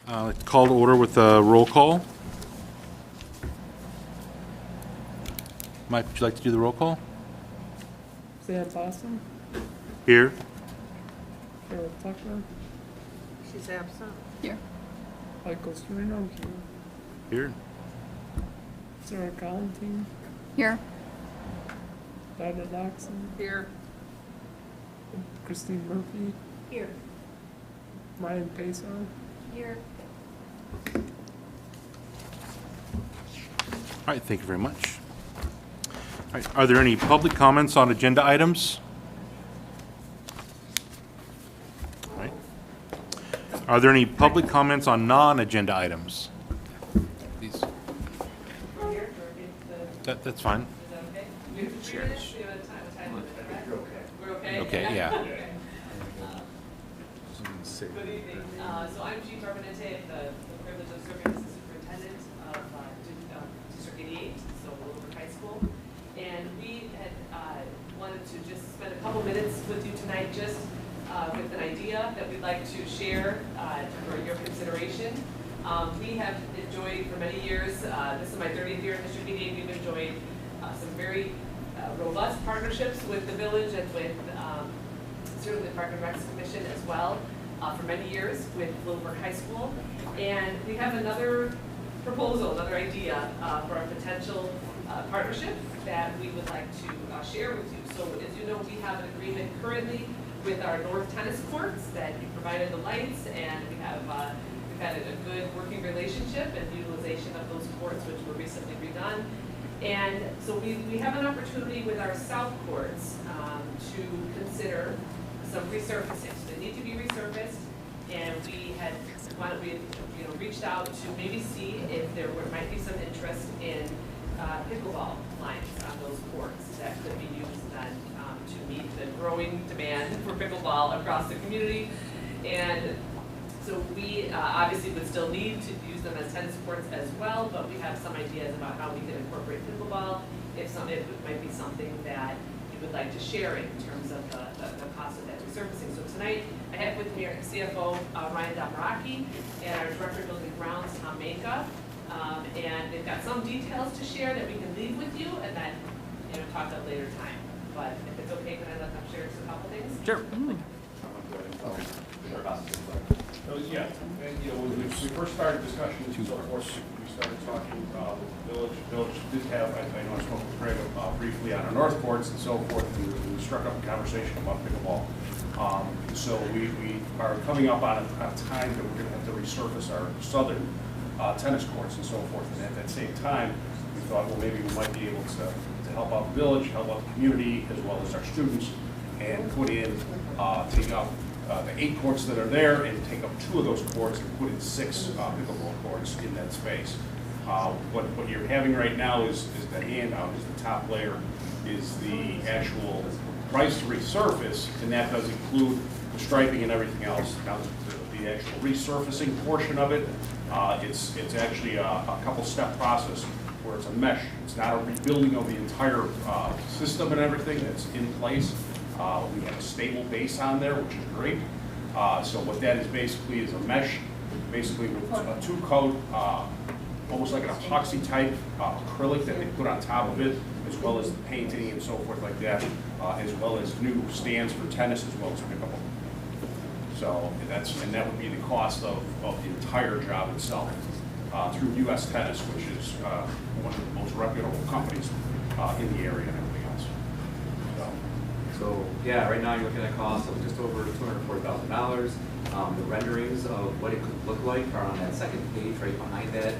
Call to order with a roll call. Mike, would you like to do the roll call? Sam Boston, Here. Carol Tucker, She's absent. Here. Michael Storino, Here. Sarah Collantine, Here. Dinah Doxson, Here. Christine Murphy, Here. Ryan Peso, Here. All right, thank you very much. All right, are there any public comments on agenda items? All right. Are there any public comments on non-agenda items? Please. That's fine. Sure. We're okay? Okay, yeah. Good evening. So I'm Jean Barbonente, the privilege of serving as the superintendent of District 88, so Willowbrook High School. And we had wanted to just spend a couple minutes with you tonight just with an idea that we'd like to share for your consideration. We have enjoyed for many years, this is my 30th year in District 88, we've enjoyed some very robust partnerships with the village and with certainly the Park and Rec Commission as well for many years with Willowbrook High School. And we have another proposal, another idea for a potential partnership that we would like to share with you. So as you know, we have an agreement currently with our North Tennis Courts that you provided the lights, and we have we've had a good working relationship and utilization of those courts, which were recently redone. And so we have an opportunity with our South Courts to consider some resurfacing. So they need to be resurfaced, and we had reached out to maybe see if there might be some interest in pickleball lines on those courts that could be used then to meet the growing demand for pickleball across the community. And so we obviously would still need to use them as tennis courts as well, but we have some ideas about how we can incorporate pickleball if it might be something that you would like to share in terms of the cost of that resurfacing. So tonight I have with me our CFO Ryan Damaraki and our Director of Building Grounds Tom Maka, and they've got some details to share that we can leave with you and then talk at a later time. But if it's okay, can I let them share just a couple things? Sure. Yeah, and when we first started discussions and so forth, we started talking with the village. The village did have, I know I spoke with Craig briefly on our north courts and so forth, and we struck up a conversation about pickleball. So we are coming up on a time that we're going to have to resurface our southern tennis courts and so forth. And at that same time, we thought, well, maybe we might be able to help out the village, help out the community, as well as our students, and put in, take up the 8 courts that are there and take up 2 of those courts and put in 6 pickleball courts in that space. What you're having right now is the handout, is the top layer, is the actual price to resurface, and that does include the striping and everything else. Now, the actual resurfacing portion of it, it's actually a couple-step process where it's a mesh. It's not a rebuilding of the entire system and everything that's in place. We have a stable base on there, which is great. So what that is basically is a mesh, basically with a 2-coat, almost like an epoxy type acrylic that they put on top of it, as well as the painting and so forth like that, as well as new stands for tennis as well as pickleball. So that would be the cost of the entire job itself through U.S. Tennis, which is one of the most reputable companies in the area and everything else. So yeah, right now you're looking at a cost of just over $240,000. The renderings of what it could look like are on that second page right behind that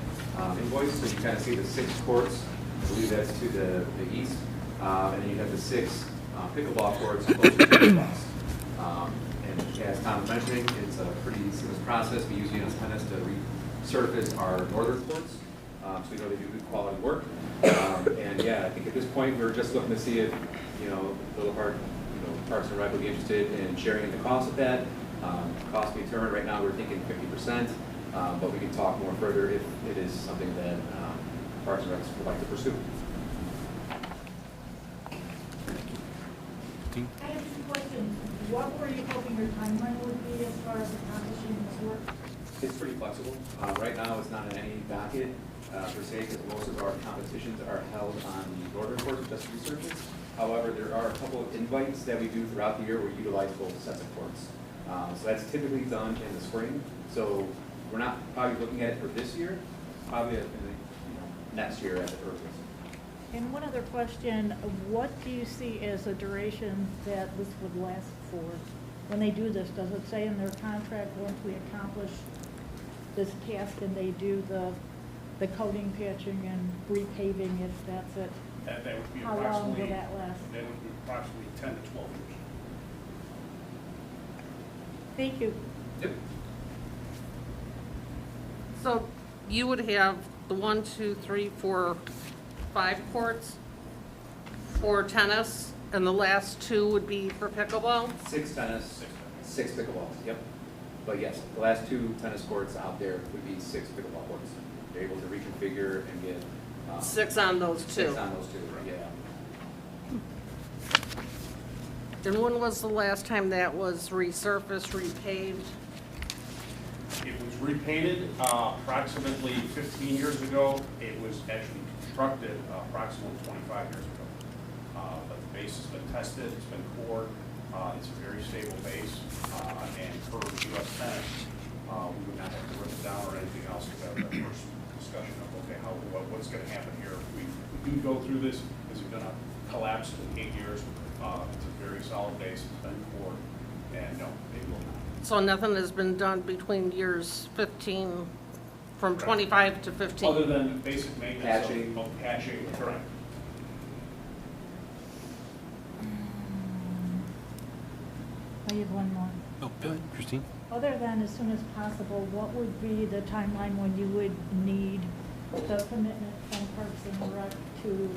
invoice. So you kind of see the 6 courts. I believe that's to the east. And then you have the 6 pickleball courts closer to the west. And as Tom was mentioning, it's a pretty seamless process. We use U.S. Tennis to resurface our northern courts. So we know they do good quality work. And yeah, I think at this point we're just looking to see if Little Park, Parks and Rec would be interested in sharing in the cost of that. Cost to be determined. Right now we're thinking 50%, but we can talk more further if it is something that Parks and Rec would like to pursue. I have 2 questions. What were you hoping your timeline would be as far as accomplishing this work? It's pretty flexible. Right now, it's not in any docket per se, because most of our competitions are held on the northern courts, just resurface. However, there are a couple of invites that we do throughout the year where we utilize both sets of courts. So that's typically done in the spring. So we're not probably looking at it for this year, probably in the, next year at the earliest. And one other question, what do you see as a duration that this would last for? When they do this, does it say in their contract, once we accomplish this task and they do the coating, patching, and repaving, if that's it? That would be How long approximately. will that last? That would be approximately 10 to 12 years. Thank you. Yep. So you would have the 1, 2, 3, 4, 5 courts for tennis, and the last 2 would be for pickleball? 6 tennis, 6 pickleballs, yep. But yes, the last 2 tennis courts out there would be 6 pickleball courts. They're able to reconfigure and get. 6 on those 2. 6 on those 2, yeah. And when was the last time that was resurfaced, repaved? It was repainted approximately 15 years ago. It was actually constructed approximately 25 years ago. But the base has been tested, it's been cored, it's a very stable base, and for US tennis, we would not have to rip it down or anything else. We have that first discussion of, okay, what's gonna happen here if we do go through this? Is it gonna collapse in 8 years? It's a very solid base, it's been cored, and no, they will not. So nothing has been done between years 15, from 25 to 15? Other than basic maintenance Patching. of patching, correct. I have one more. Oh, good. Christine? Other than as soon as possible, what would be the timeline when you would need the commitment from Parks and Rec to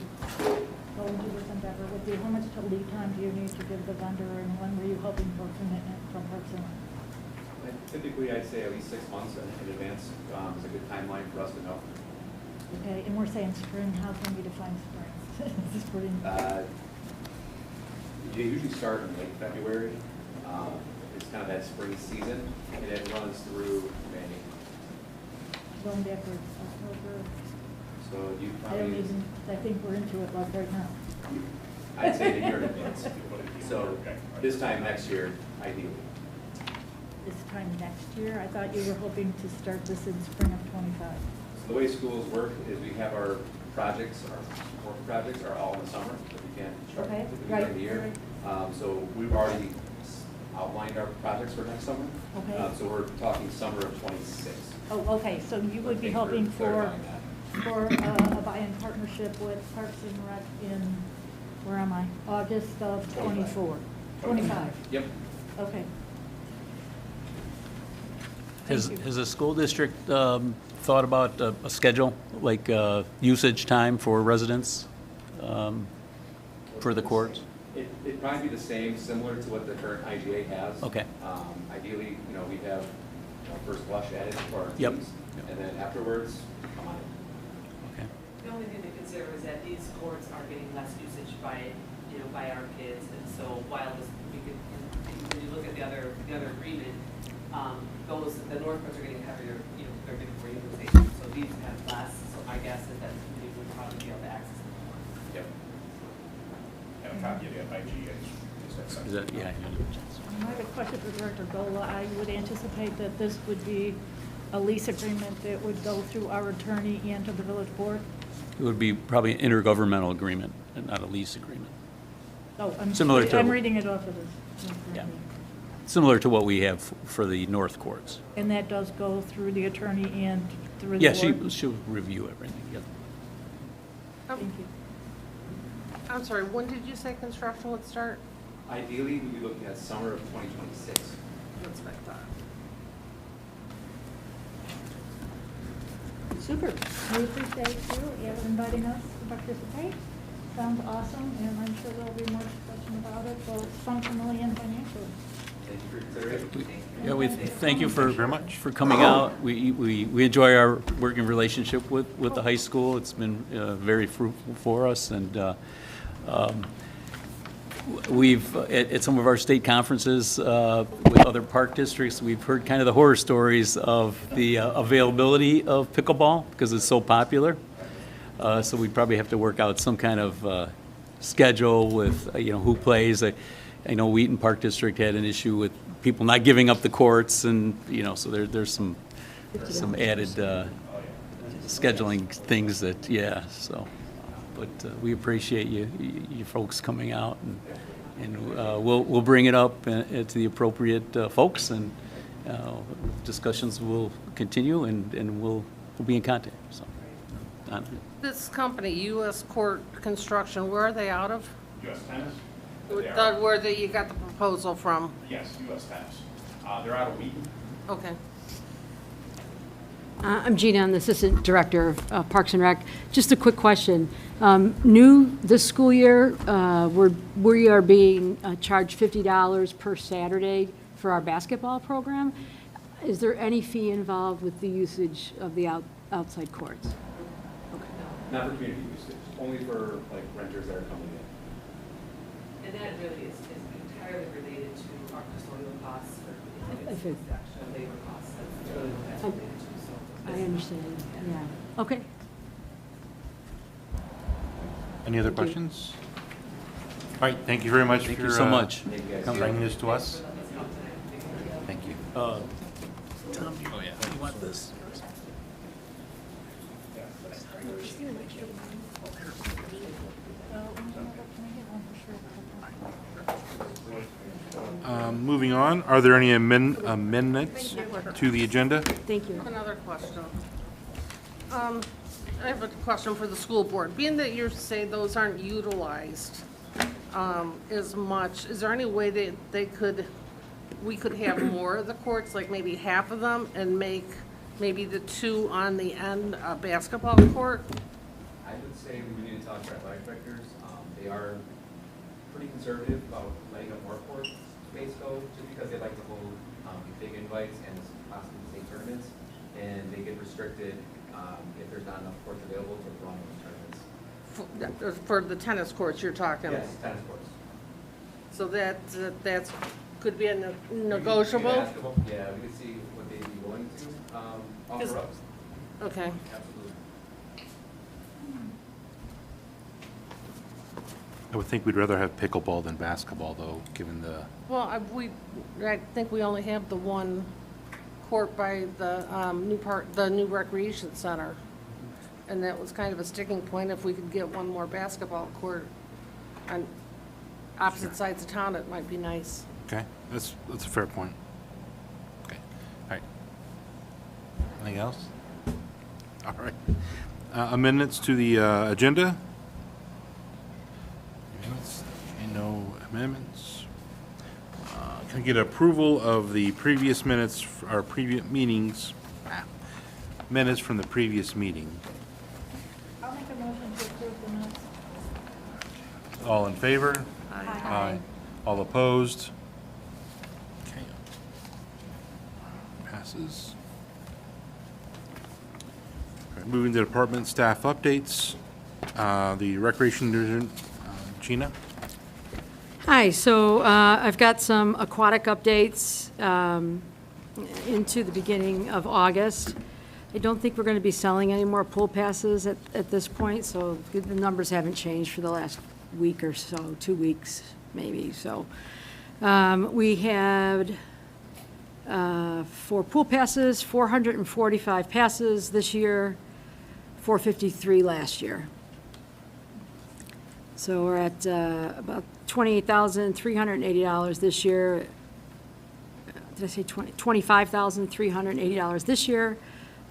go into this endeavor? Would be how much lead time do you need to give the vendor, and when were you hoping for commitment from Parks and Rec? Typically, I'd say at least 6 months in advance is a good timeline for us to know. Okay, and we're saying spring, how can we define spring? Spring. You usually start in late February. It's kind of that spring season, and it runs through May. Going backwards, October. So you I don't probably, even, I think we're into it like right now. I'd say a year in advance. If you put it in So there, okay. this time next year, ideally. This time next year, I thought you were hoping to start this in spring of '25. So the way schools work is we have our projects, our work projects are all in the summer, so we can't start Okay, at the beginning of the year. So we've already outlined our projects for next summer. Okay. So we're talking summer of '26. Oh, okay, so you would be Thanks hoping for, clarifying that. for a buy-in partnership with Parks and Rec in, where am I? August of 24, 25, Yep. okay. Has, Thank you. has the school district thought about a schedule, like usage time for residents for the courts? It'd probably be the same, similar to what the current IGA has. Okay. Ideally, we have first blush added for our Yep. teams, Yep. and then afterwards, come on in. Okay. The only thing to consider is that these courts are getting less usage by, by our kids, and so while this, when you look at the other agreement, the north courts are getting heavier, they're getting more utilization, so these have less, so my guess is that we would probably be able to access them more. Yep. And a copy of the IGA is that section. Is that, yeah. I have a question for Director Gola. I would anticipate that this would be a lease agreement that would go through our attorney and to the village board? It would be probably an intergovernmental agreement and not a lease agreement. Oh, Similar to- I'm reading it off of this. Yeah. Similar to what we have for the north courts. And that does go through the attorney and through the Yeah, board? she'll review everything, yep. Thank you. I'm sorry, when did you say construction would start? Ideally, we'd be looking at summer of 2026. That's what I thought. Super. We appreciate you inviting us to participate. Sounds awesome, and I'm sure there'll be more discussion about it, both functionally and financially. Thank you for your consideration. Yeah, we thank you for. Very much. For coming out. We enjoy our working relationship with the high school. It's been very fruitful for us, and We've, at some of our state conferences with other park districts, we've heard kind of the horror stories of the availability of pickleball because it's so popular. So we probably have to work out some kind of schedule with, who plays. I know Wheaton Park District had an issue with people not giving up the courts and, so there's some added scheduling things that, so. But we appreciate you folks coming out, and we'll bring it up to the appropriate folks, and discussions will continue, and we'll be in contact, so. This company, U.S. Court Construction, where are they out of? US Tennis? Where you got the proposal from? Yes, US Tennis. They're out of Wheaton. Okay. I'm Gina, I'm the Assistant Director of Parks and Rec. Just a quick question. New this school year, we are being charged $50 per Saturday for our basketball program. Is there any fee involved with the usage of the outside courts? Not for community usage, only for like renters that are coming in. And that really is entirely related to our custodial costs for I see. actual labor costs. That's really what that's related to, so. I understand, yeah. Okay. Any other questions? All right, thank you very much Thank for you so much. bringing this to us. Thank you. Tom, oh yeah, you want this? Moving on, are there any amendments to the agenda? Thank you. Another question. I have a question for the school board. Being that you say those aren't utilized as much, is there any way that we could have more of the courts, like maybe half of them, and make maybe the two on the end a basketball court? I would say we need to talk to our athletic directors. They are pretty conservative about letting up more court space go, just because they like to hold big invites and possibly state tournaments, and they get restricted if there's not enough courts available to run those tournaments. For the tennis courts you're talking? Yes, tennis courts. So that's, could be a negotiable? Basketball, yeah, we could see what they'd be willing to offer up. Okay. Absolutely. I would think we'd rather have pickleball than basketball, though, given the, Well, I think we only have the one court by the new recreation center. And that was kind of a sticking point. If we could get one more basketball court on opposite sides of town, it might be nice. okay, that's a fair point. Okay, all right. Anything else? All right. Amendments to the agenda? Amendments? Okay, no amendments. Can I get approval of the previous minutes, our previous meetings, minutes from the previous meeting? I'll make a motion to approve the minutes. All in favor? Aye. All opposed? Okay. Passes. All right, moving to department staff updates. The Recreation Division, Gina? Hi, so I've got some aquatic updates into the beginning of August. I don't think we're going to be selling any more pool passes at this point, so the numbers haven't changed for the last week or so, 2 weeks maybe. So we had for pool passes, 445 passes this year, 453 last year. So we're at about $28,380 this year. Did I say 20? $25,380 this year.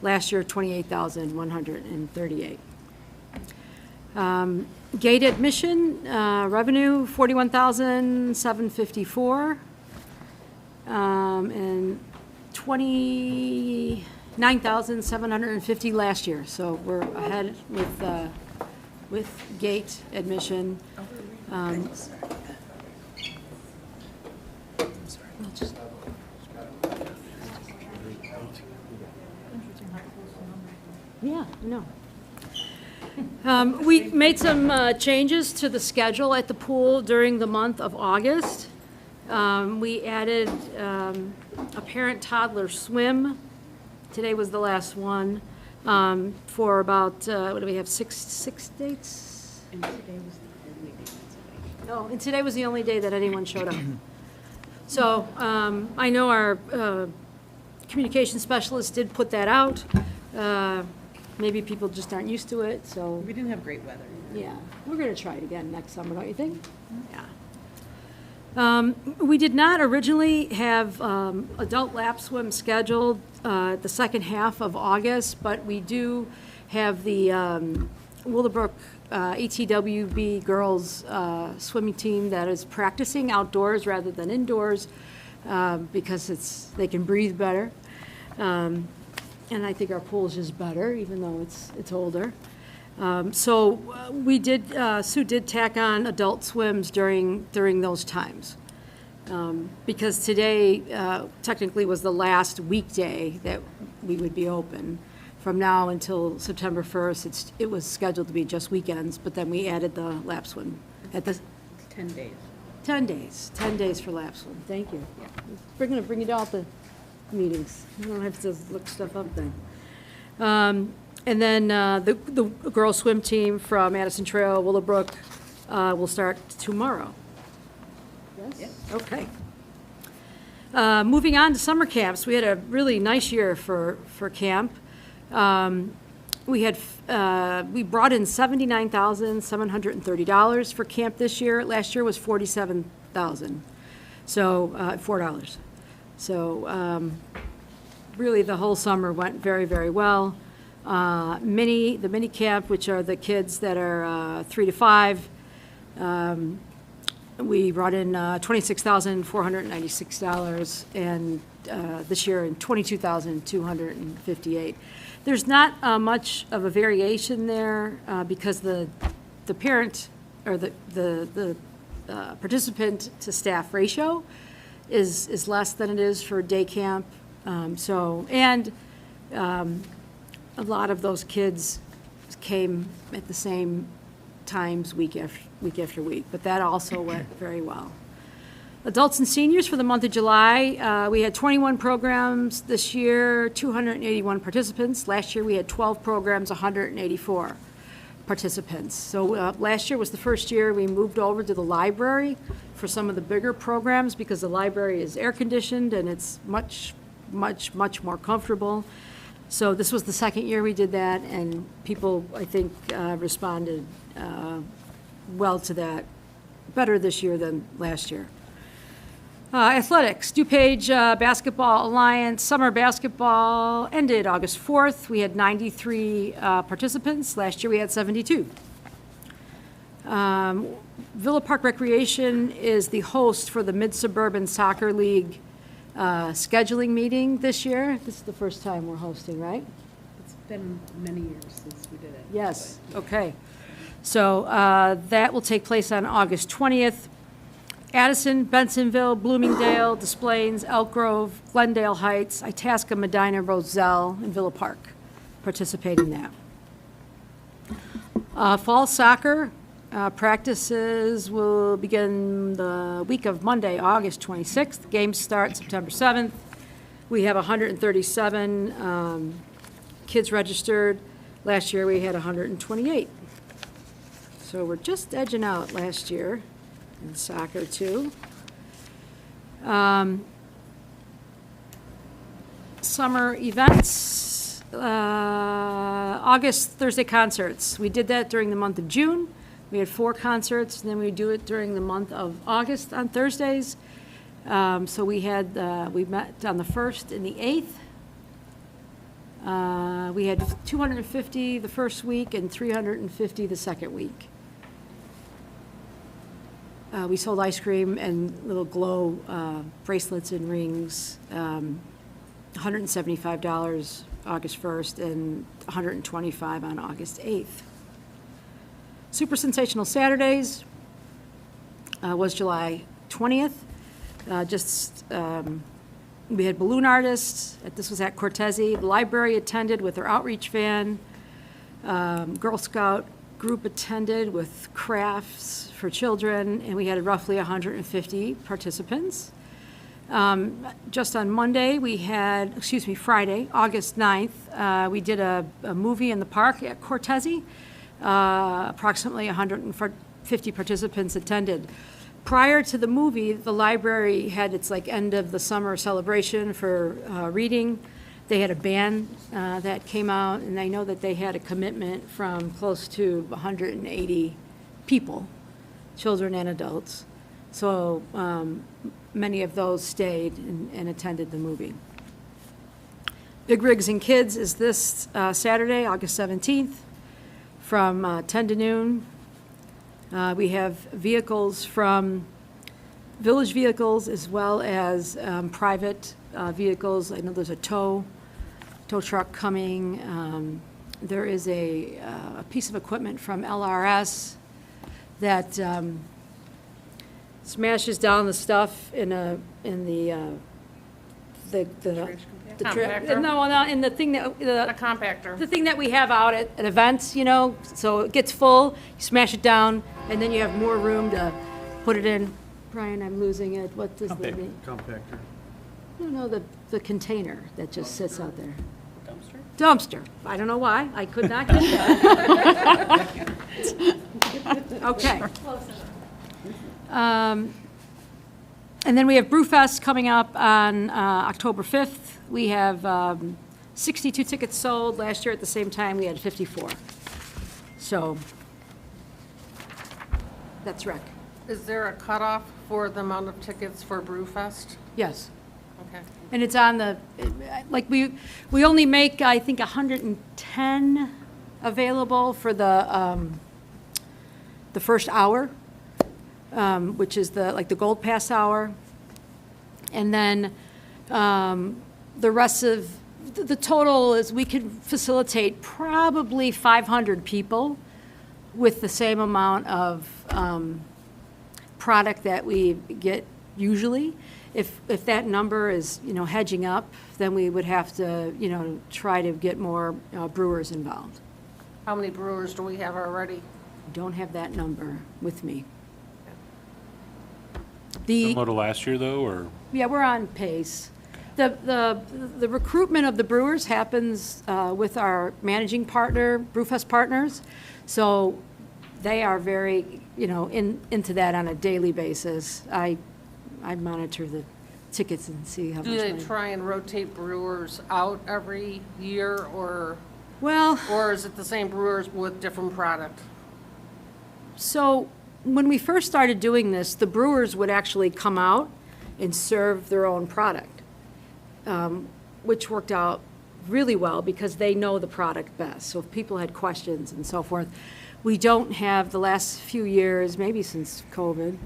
Last year, $28,138. Gate admission revenue, $41,754. And $29,750 last year. So we're ahead with gate admission. Yeah, no. We made some changes to the schedule at the pool during the month of August. We added a parent-toddler swim. Today was the last one, for about, what do we have, six dates? No, and today was the only day that anyone showed up. So I know our communication specialist did put that out. Maybe people just aren't used to it, so. We didn't have great weather. Yeah, we're gonna try it again next summer, don't you think? Yeah. We did not originally have adult lap swim scheduled the second half of August, but we do have the Willowbrook ATWB girls swimming team that is practicing outdoors rather than indoors because they can breathe better. And I think our pool is just better, even though it's older. So we did, Sue did tack on adult swims during those times. Because today technically was the last weekday that we would be open. From now until September 1st, it was scheduled to be just weekends, but then we added the lap swim at the 10 days. 10 days for lap swim. Thank you. We're going to bring it all the meetings. You don't have to look stuff up then. And then the girls swim team from Madison Trail, Willowbrook, will start tomorrow. Yes? Okay. Moving on to summer camps, we had a really nice year for camp. We brought in $79,730 for camp this year. Last year was $47,000, so $4. So really, the whole summer went very, very well. The mini camp, which are the kids that are 3 to 5, we brought in $26,496, and this year in $22,258. There's not much of a variation there because the parent or the participant to staff ratio is less than it is for day camp. A lot of those kids came at the same times week after week, but that also went very well. Adults and seniors for the month of July, we had 21 programs this year, 281 participants. Last year we had 12 programs, 184 participants. So last year was the first year we moved over to the library for some of the bigger programs because the library is air conditioned and it's much more comfortable. So this was the second year we did that, and people, I think, responded well to that, better this year than last year. Athletics, DuPage Basketball Alliance Summer Basketball ended August 4th. We had 93 participants. Last year we had 72. Villa Park Recreation is the host for the Mid-Suburban Soccer League scheduling meeting this year. This is the first time we're hosting, right? It's been many years since we did it. Yes, okay. So that will take place on August 20th. Addison, Bensonville, Bloomingdale, Des Plaines, Elk Grove, Glendale Heights, Itasca, Medina, Roselle, and Villa Park participate in that. Fall soccer practices will begin the week of Monday, August 26th. Games start September 7th. We have 137 kids registered. Last year we had 128. So we're just edging out last year in soccer too. Summer events, August Thursday concerts. We did that during the month of June. We had 4 concerts, and then we do it during the month of August on Thursdays. So we met on the 1st and the 8th. We had 250 the first week and 350 the second week. We sold ice cream and little glow bracelets and rings, $175 August 1st and $125 on August 8th. Super Sensational Saturdays was July 20th. We had balloon artists. This was at Cortese. The library attended with their outreach van. Girl Scout group attended with crafts for children, and we had roughly 150 participants. Just on Monday, Friday, August 9th, we did a movie in the park at Cortese. Approximately 150 participants attended. Prior to the movie, the library had its end of the summer celebration for reading. They had a band that came out, and I know that they had a commitment from close to 180 people, children and adults. So many of those stayed and attended the movie. Big Rigs and Kids is this Saturday, August 17th, from 10 to noon. We have vehicles from Village Vehicles as well as private vehicles. I know there's a tow truck coming. There is a piece of equipment from LRS that smashes down the stuff in the Compactor? No, in the thing that A compactor. the thing that we have out at events, so it gets full, you smash it down, and then you have more room to put it in. Brian, I'm losing it. What does the name? Compactor. No, the container that just sits out there. Dumpster. I don't know why. I could not get that. Okay. And then we have Brewfest coming up on October 5th. We have 62 tickets sold. Last year at the same time, we had 54. So that's rec. Is there a cutoff for the amount of tickets for Brewfest? Yes. Okay. And it's on the, we only make, I think, 110 available for the first hour, which is the Gold Pass hour. And then the rest of, the total is we could facilitate probably 500 people with the same amount of product that we get usually. If that number is, hedging up, then we would have to, try to get more brewers involved. How many brewers do we have already? I don't have that number with me. Similar to last year, though, or? Yeah, we're on pace. The recruitment of the brewers happens with our managing partner, Brewfest Partners. So they are very, into that on a daily basis. I monitor the tickets and see how much Do they money. try and rotate brewers out every year, or is it the same brewers with different product? So when we first started doing this, the brewers would actually come out and serve their own product, which worked out really well because they know the product best. So if people had questions and so forth, we don't have the last few years, maybe since COVID,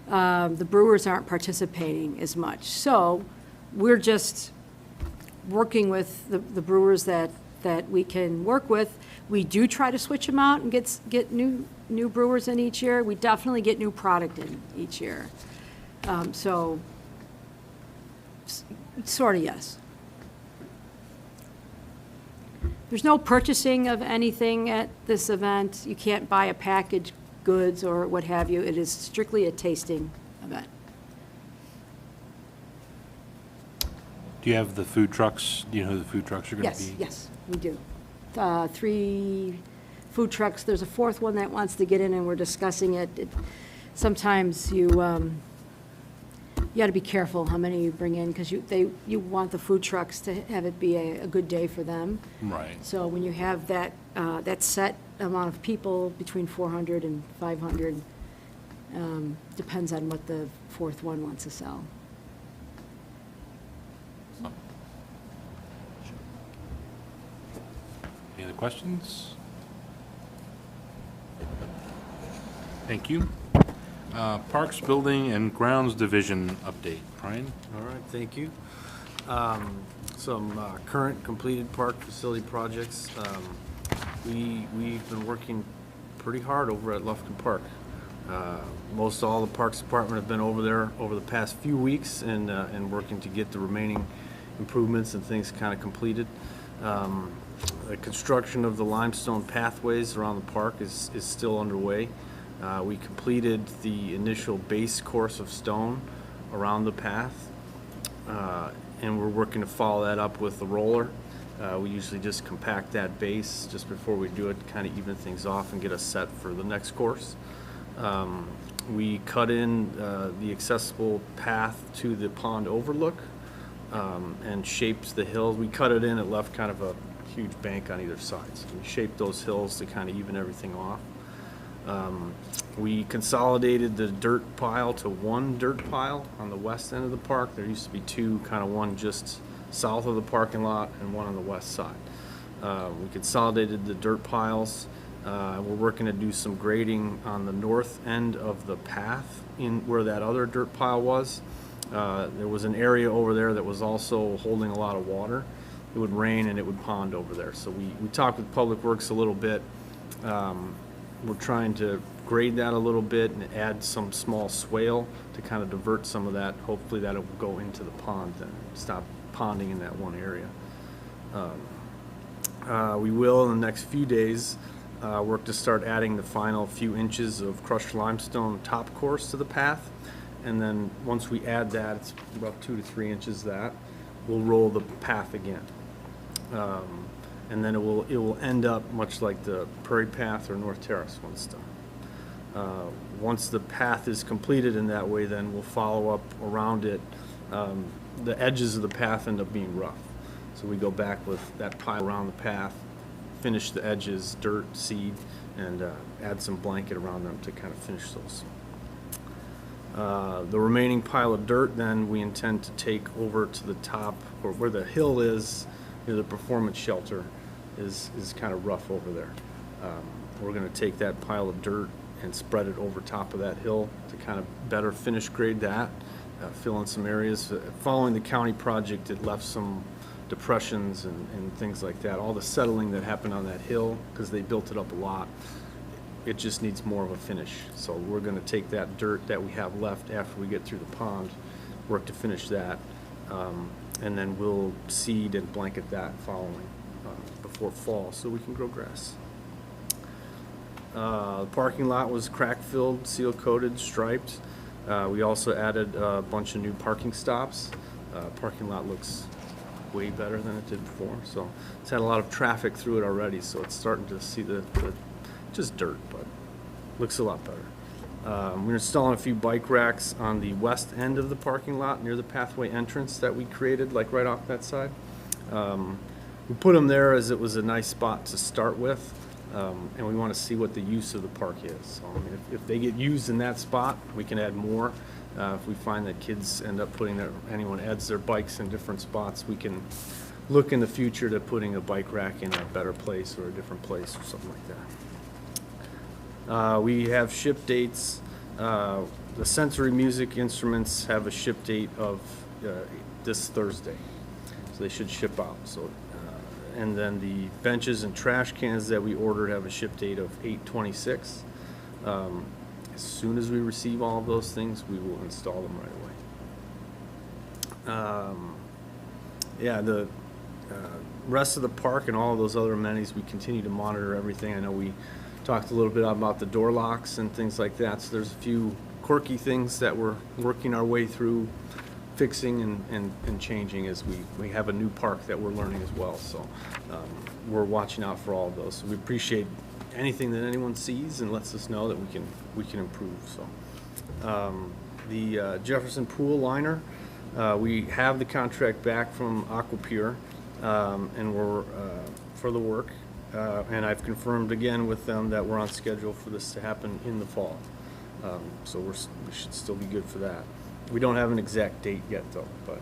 the brewers aren't participating as much. So we're just working with the brewers that we can work with. We do try to switch them out and get new brewers in each year. We definitely get new product in each year. So sort of yes. There's no purchasing of anything at this event. You can't buy a packaged goods or what have you. It is strictly a tasting event. Do you have the food trucks? Do you know who the food trucks are going to be? Yes, we do. 3 food trucks. There's a 4th one that wants to get in, and we're discussing it. Sometimes you got to be careful how many you bring in because you want the food trucks to have it be a good day for them. Right. So when you have that set amount of people, between 400 and 500, depends on what the 4th one wants to sell. Any other questions? Thank you. Parks, Building, and Grounds Division update. Brian? All right, thank you. Some current completed park facility projects. We've been working pretty hard over at Lufkin Park. Most all the Parks Department have been over there over the past few weeks and working to get the remaining improvements and things kind of completed. The construction of the limestone pathways around the park is still underway. We completed the initial base course of stone around the path, and we're working to follow that up with the roller. We usually just compact that base just before we do it, kind of even things off and get us set for the next course. We cut in the accessible path to the pond overlook and shaped the hills. We cut it in, it left kind of a huge bank on either side. So we shaped those hills to kind of even everything off. We consolidated the dirt pile to one dirt pile on the west end of the park. There used to be two, kind of one just south of the parking lot and one on the west side. We consolidated the dirt piles. We're working to do some grading on the north end of the path in where that other dirt pile was. There was an area over there that was also holding a lot of water. It would rain and it would pond over there. So we talked with Public Works a little bit. We're trying to grade that a little bit and add some small swale to kind of divert some of that. Hopefully that will go into the pond and stop ponding in that one area. We will, in the next few days, work to start adding the final few inches of crushed limestone top course to the path. And then once we add that, it's about 2 to 3 inches that, we'll roll the path again. And then it will end up much like the Prairie Path or North Terrace once done. Once the path is completed in that way, then we'll follow up around it. The edges of the path end up being rough. So we go back with that pile around the path, finish the edges, dirt, seed, and add some blanket around them to kind of finish those. The remaining pile of dirt, then we intend to take over to the top, or where the hill is, near the performance shelter, is kind of rough over there. We're going to take that pile of dirt and spread it over top of that hill to kind of better finish grade that, fill in some areas. Following the county project, it left some depressions and things like that. All the settling that happened on that hill, because they built it up a lot, it just needs more of a finish. So we're going to take that dirt that we have left after we get through the pond, work to finish that, and then we'll seed and blanket that following before fall so we can grow grass. The parking lot was crack-filled, seal-coated, striped. We also added a bunch of new parking stops. Parking lot looks way better than it did before, so it's had a lot of traffic through it already, so it's starting to see the just dirt, but looks a lot better. We're installing a few bike racks on the west end of the parking lot near the pathway entrance that we created, like right off that side. We put them there as it was a nice spot to start with, and we want to see what the use of the park is. So, I mean, if they get used in that spot, we can add more. If we find that kids end up anyone adds their bikes in different spots, we can look in the future to putting a bike rack in a better place or a different place or something like that. We have ship dates. The sensory music instruments have a ship date of this Thursday, so they should ship out. So, and then the benches and trash cans that we ordered have a ship date of 8/26. As soon as we receive all of those things, we will install them right away. Yeah, the rest of the park and all of those other amenities, we continue to monitor everything. I know we talked a little bit about the door locks and things like that, so there's a few quirky things that we're working our way through fixing and changing as we have a new park that we're learning as well. So we're watching out for all of those. So we appreciate anything that anyone sees and lets us know that we can improve. So the Jefferson Pool liner, we have the contract back from Aquapure, and we're for the work, and I've confirmed again with them that we're on schedule for this to happen in the fall. So we should still be good for that. We don't have an exact date yet though, but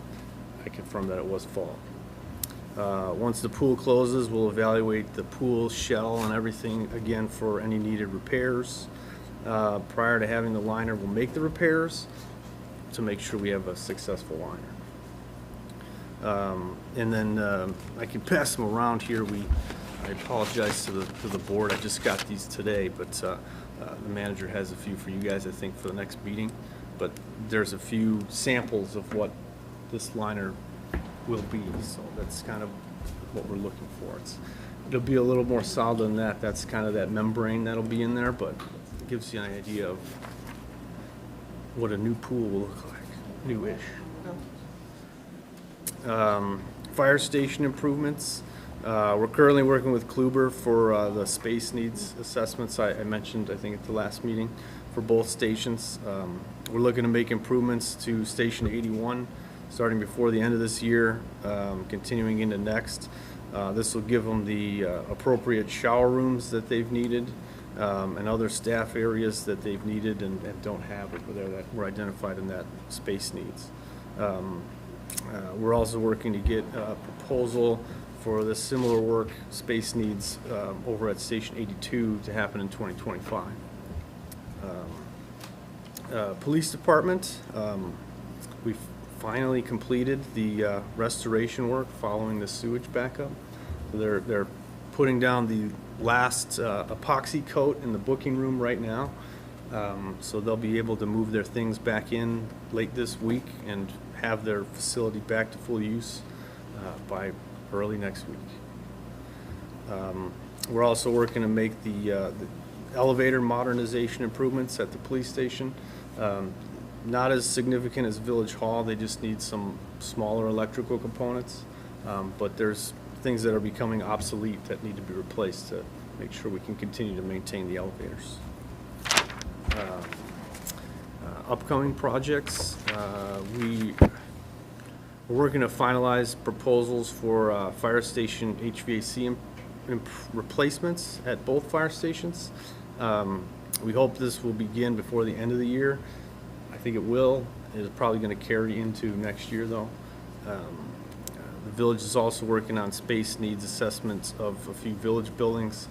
I confirmed that it was fall. Once the pool closes, we'll evaluate the pool shell and everything again for any needed repairs. Prior to having the liner, we'll make the repairs to make sure we have a successful liner. And then I can pass them around here. I apologize to the board. I just got these today, but the manager has a few for you guys, I think, for the next meeting. But there's a few samples of what this liner will be, so that's kind of what we're looking for. it'll be a little more solid than that. That's kind of that membrane that'll be in there, but it gives you an idea of what a new pool will look like, new-ish. Fire station improvements. We're currently working with Kluber for the space needs assessments I mentioned, I think, at the last meeting for both stations. We're looking to make improvements to Station 81, starting before the end of this year, continuing into next. This will give them the appropriate shower rooms that they've needed, and other staff areas that they've needed and don't have, that were identified in that space needs. We're also working to get a proposal for the similar work, space needs, over at Station 82 to happen in 2025. Police Department, we've finally completed the restoration work following the sewage backup. They're putting down the last epoxy coat in the booking room right now. So they'll be able to move their things back in late this week and have their facility back to full use by early next week. We're also working to make the elevator modernization improvements at the police station. Not as significant as Village Hall, they just need some smaller electrical components, but there's things that are becoming obsolete that need to be replaced to make sure we can continue to maintain the elevators. Upcoming projects, we're working to finalize proposals for fire station HVAC replacements at both fire stations. We hope this will begin before the end of the year. I think it will. It's probably going to carry into next year, though. The village is also working on space needs assessments of a few village buildings,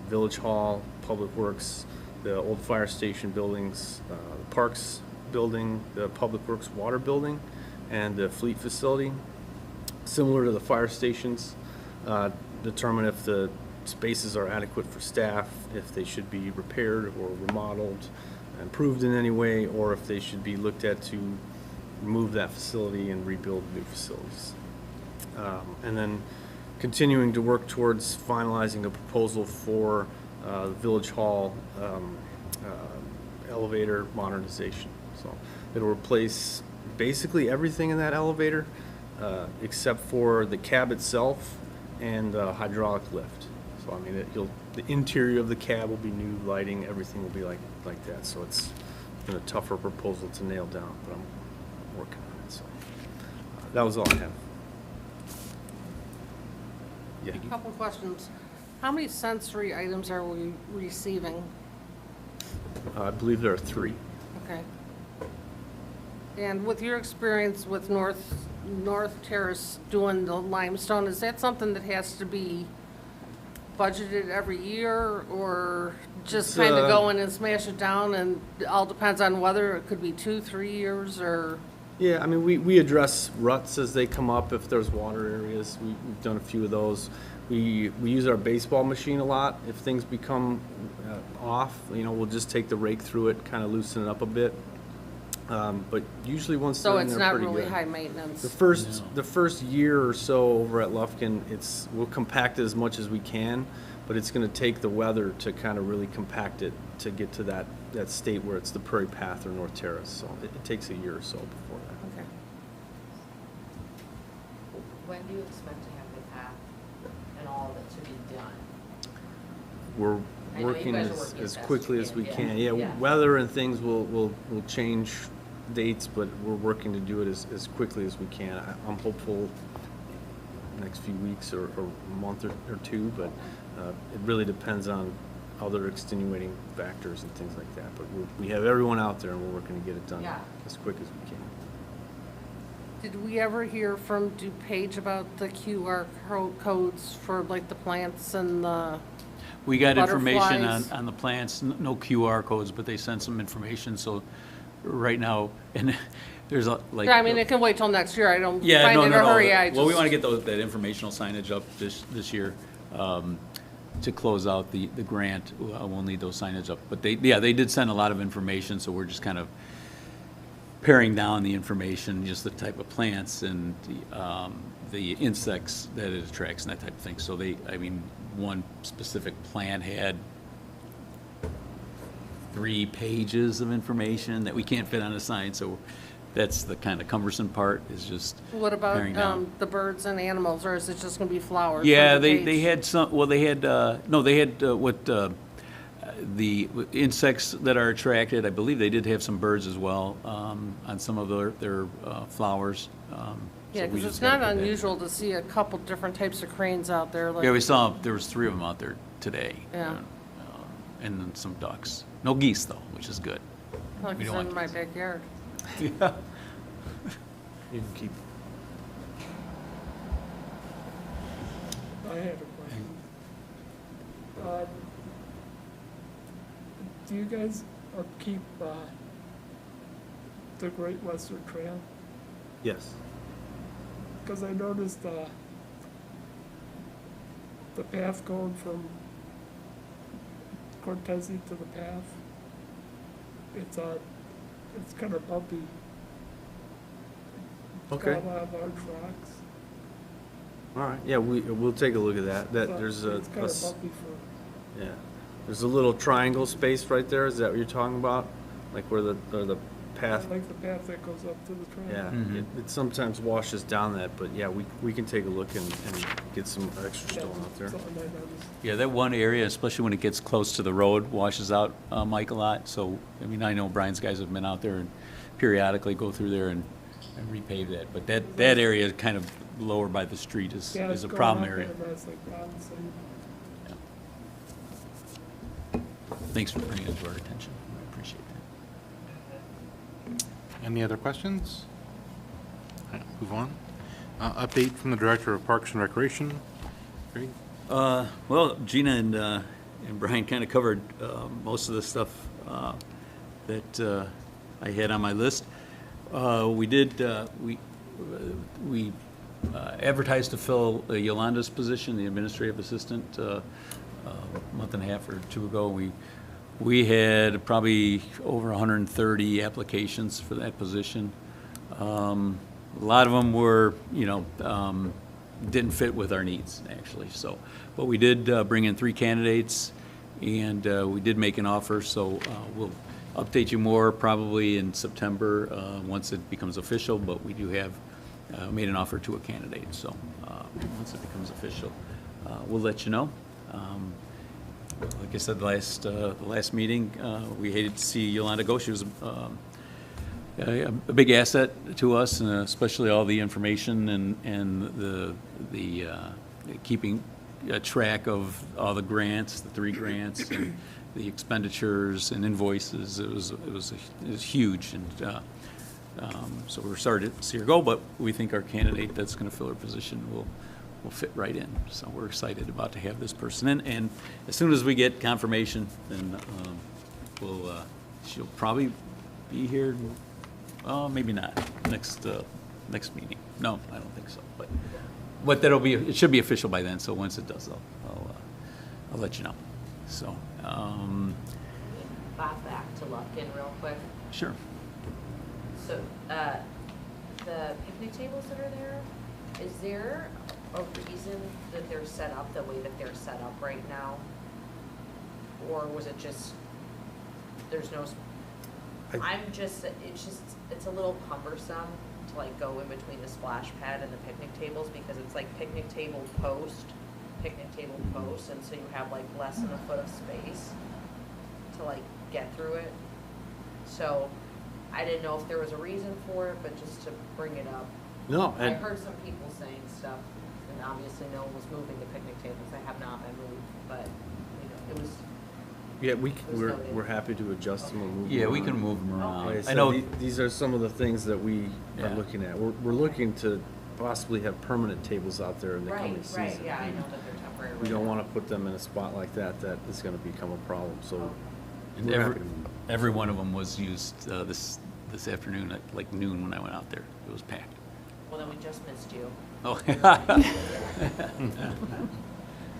Village Hall, Public Works, the old fire station buildings, the Parks building, the Public Works water building, and the fleet facility. Similar to the fire stations, determine if the spaces are adequate for staff, if they should be repaired or remodeled, improved in any way, or if they should be looked at to remove that facility and rebuild new facilities. And then continuing to work towards finalizing a proposal for the Village Hall elevator modernization. So it'll replace basically everything in that elevator except for the cab itself and the hydraulic lift. So I mean, the interior of the cab will be new, lighting, everything will be like that. So it's been a tougher proposal to nail down, but I'm working on it. So that was all I have. Yeah. A couple of questions. How many sensory items are we receiving? I believe there are 3. Okay. And with your experience with North Terrace doing the limestone, is that something that has to be budgeted every year, or just kind of go in and smash it down, and it all depends on whether it could be 2-3 years, or? Yeah, I mean, we address ruts as they come up if there's water areas. We've done a few of those. We use our baseball machine a lot. If things become off, we'll just take the rake through it, kind of loosen it up a bit. But usually once So they're in, it's they're not pretty really good. high maintenance? The first year or so over at Lufkin, we'll compact it as much as we can, but it's going to take the weather to kind of really compact it to get to that state where it's the Prairie Path or North Terrace. So it takes a year or so before that. Okay. When do you expect to have the path and all of it to be done? We're I know you working guys are working as as best quickly you as we can, can. yeah. Yeah, Yeah. weather and things will change dates, but we're working to do it as quickly as we can. I'm hopeful next few weeks or a month or two, but it really depends on other extenuating factors and things like that. But we have everyone out there, and we're working to get it done Yeah. as quick as we can. Did we ever hear from DuPage about the QR codes for like the plants and the? We got information Butterflies. on the plants, no QR codes, but they sent some information, so right now, and there's like. Yeah, I mean, it can wait till next year. I don't Yeah, find no, it no, a no. hurry. I Well, we just- want to get that informational signage up this year to close out the grant. We'll need those signage up. But they did send a lot of information, so we're just kind of paring down the information, just the type of plants and the insects that it attracts and that type of thing. So one specific plant had 3 pages of information that we can't fit on a sign, so that's the kind of cumbersome part, is just What paring down. about the birds and animals, or is it just gonna be flowers? Yeah, from the they page? had some, well, they had, the insects that are attracted, I believe they did have some birds as well, on some of their flowers. Yeah, So we because just it's gotta not put that- unusual to see a couple different types of cranes out there, like. Yeah, we saw, there was 3 of them out there today. Yeah. And then some ducks. No geese, though, which is good. Like we it's don't want in my geese. backyard. Yeah. You can keep, I had a question. Do you guys upkeep, the Great Western Trail? yes. Because I noticed, the path going from Cortese to the path, it's kind of bumpy. It's Okay. got a lot of large rocks. All right, yeah, we'll take a look at that. but There's It's kind of bumpy for, yeah. There's a little triangle space right there. Is that what you're talking about? Like where the I path, like the path that goes up to the trail. yeah. Mhm. It sometimes washes down that, but yeah, we can take a look and get some extra That stone was out there. something I noticed. Yeah, that one area, especially when it gets close to the road, washes out, Mike, a lot. So, I know Brian's guys have been out there and periodically go through there and repave that. But that area kind of lower by the street is Yeah, it's a going problem up area. there, that's like Ron said. Thanks for bringing it to our attention. I appreciate that. Any other questions? All right, move on. Update from the Director of Parks and Recreation. Greg? Well, Gina and Brian kind of covered most of the stuff that I had on my list. We advertised to fill Yolanda's position, the administrative assistant, a month and a half or 2 ago. We had probably over 130 applications for that position. A lot of them were, didn't fit with our needs, actually, so. But we did bring in 3 candidates, and we did make an offer, so we'll update you more probably in September, once it becomes official, but we do have made an offer to a candidate, so once it becomes official, we'll let you know. Like I said, the last meeting, we hated to see Yolanda go. She was a big asset to us, and especially all the information and the keeping track of all the grants, the 3 grants, and the expenditures and invoices. It was huge, and so we're sorry to see her go, but we think our candidate that's going to fill her position will fit right in. So we're excited about to have this person in, and as soon as we get confirmation, then she'll probably be here. Maybe not next meeting. No, I don't think so. But that'll be, it should be official by then. So once it does, I'll let you know. So Bob, back to Lufkin real quick. sure. So, the picnic tables that are there, is there a reason that they're set up the way that they're set up right now? Or was it just, there's no, it's a little cumbersome to like go in between the splash pad and the picnic tables because it's like picnic table post, and so you have like less than a foot of space to like get through it. So I didn't know if there was a reason for it, but just to bring it up. No, I and heard some people saying stuff, and obviously no one was moving the picnic tables. They have not been moved, but, it was, yeah, was noted. we're happy to adjust them or move them Yeah, we around. can move them around. Like I I said, know. these are some of the things that we are Yeah. looking at. We're looking to possibly have permanent tables out there in the coming right, season. yeah, I know that they're temporary. We don't want to put them in a spot like that is going to become a problem, so. And we're happy to move. every one of them was used this afternoon at like noon when I went out there. It was packed. Well, then we just missed you. Oh.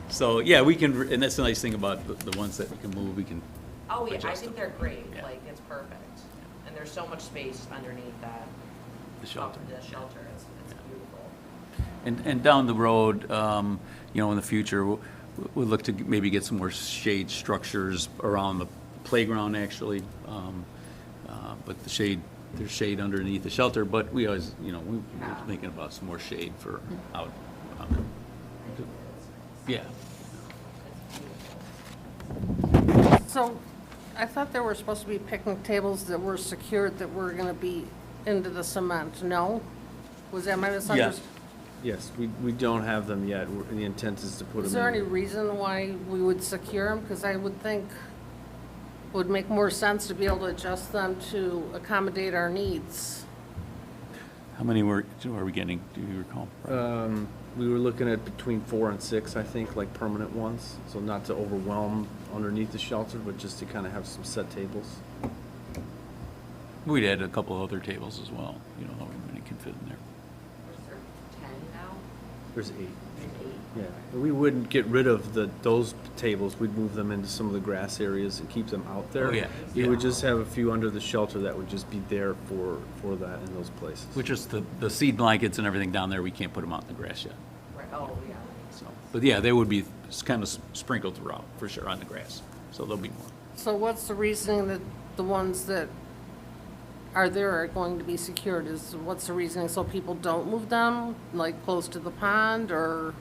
So, yeah, we can, and that's the nice thing about the ones that we can move, we can Oh, yeah, I adjust think them. they're great. Yeah. Like, it's perfect. And there's so much space underneath that. The shelter. The shelter, it's beautiful. And down the road, you know, in the future, we'll look to maybe get some more shade structures around the playground, actually. But there's shade underneath the shelter, but we always, you know, we're thinking about some more shade for out. Yeah. So I thought there were supposed to be picnic tables that were secured that were going to be into the cement. No? Was that my misunderstanding? Yes, we don't have them yet. The intent is to put them in. Is there any reason why we would secure them? Because I would think it would make more sense to be able to adjust them to accommodate our needs. How many are we getting, do you recall? We were looking at between 4 and 6, I think, like permanent ones. So not to overwhelm underneath the shelter, but just to kind of have some set tables. We'd add a couple other tables as well, you know, how many can fit in there. Is there 10 now? There's 8. There's 8? Yeah. We wouldn't get rid of those tables. We'd move them into some of the grass areas and keep them out there. Oh, yeah. You would just have a few under the shelter that would just be there for that in those places. Which is the seed blankets and everything down there, we can't put them out in the grass yet. Right, oh, yeah. So, but yeah, they would be kind of sprinkled throughout, for sure, on the grass. So there'll be more. So what's the reasoning that the ones that are there are going to be secured? What's the reasoning so people don't move them, like close to the pond, or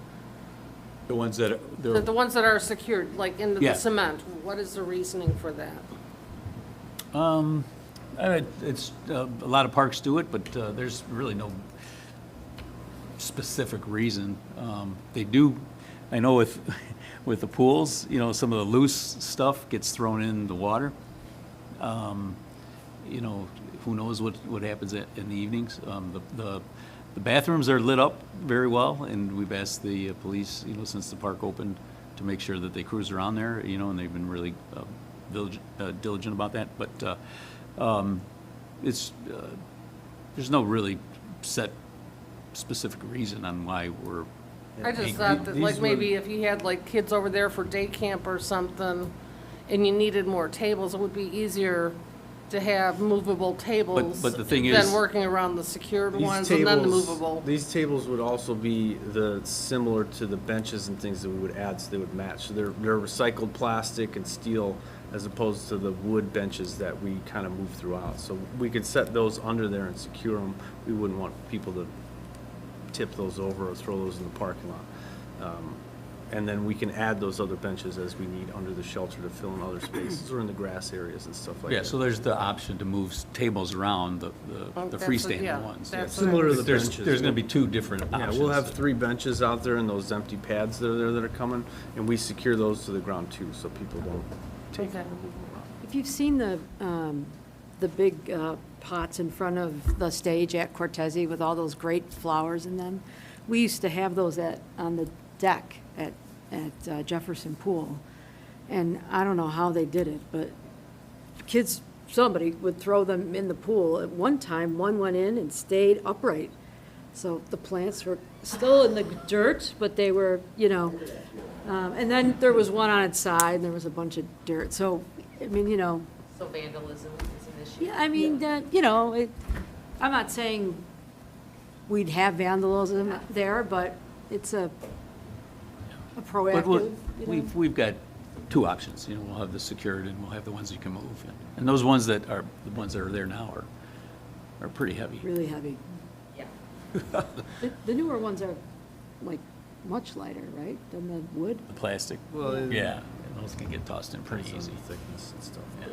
The ones that the ones that are secured, like into Yeah. the cement? What is the reasoning for that? It's, a lot of parks do it, but there's really no specific reason. They do, I know with, with the pools, you know, some of the loose stuff gets thrown in the water. You know, who knows what happens in the evenings. The bathrooms are lit up very well, and we've asked the police, you know, since the park opened, to make sure that they cruise around there, you know, and they've been really diligent about that. But it's, there's no really set specific reason on why we're. I just thought that, like, maybe if you had, like, kids over there for day camp or something, and you needed more tables, it would be easier to have movable tables But the thing than is- working around the secured These ones and then the tables- movable. These tables would also be similar to the benches and things that we would add, so they would match. So they're recycled plastic and steel as opposed to the wood benches that we kind of move throughout. So we could set those under there and secure them. We wouldn't want people to tip those over or throw those in the parking lot. And then we can add those other benches as we need under the shelter to fill in other spaces or in the grass areas and stuff like that. Yeah, so there's the option to move tables around the That's what- freestanding yeah, ones. that's Similar to the There's benches. going to be two different Yeah, options. we'll have 3 benches out there and those empty pads that are there that are coming, and we secure those to the ground too, so people don't take them Okay. and move them around. If you've seen the big pots in front of the stage at Cortese with all those great flowers in them, we used to have those on the deck at Jefferson Pool. And I don't know how they did it, but somebody would throw them in the pool. At one time, one went in and stayed upright. So the plants were still in the dirt, but they were, you know, and then there was one on its side, and there was a bunch of dirt. So, I mean, you know, So vandalism is an issue? yeah, I mean, you know, I'm not saying we'd have vandalism there, but it's a But proactive, you know. we've got 2 options, you know, we'll have the secured and we'll have the ones you can move. And those ones that are, the ones that are there now are pretty heavy. Really heavy. Yeah. The newer ones are like much lighter, right, than the wood? The plastic, Well, yeah, and those can get tossed in pretty Depends on easy. the thickness and stuff. Yeah.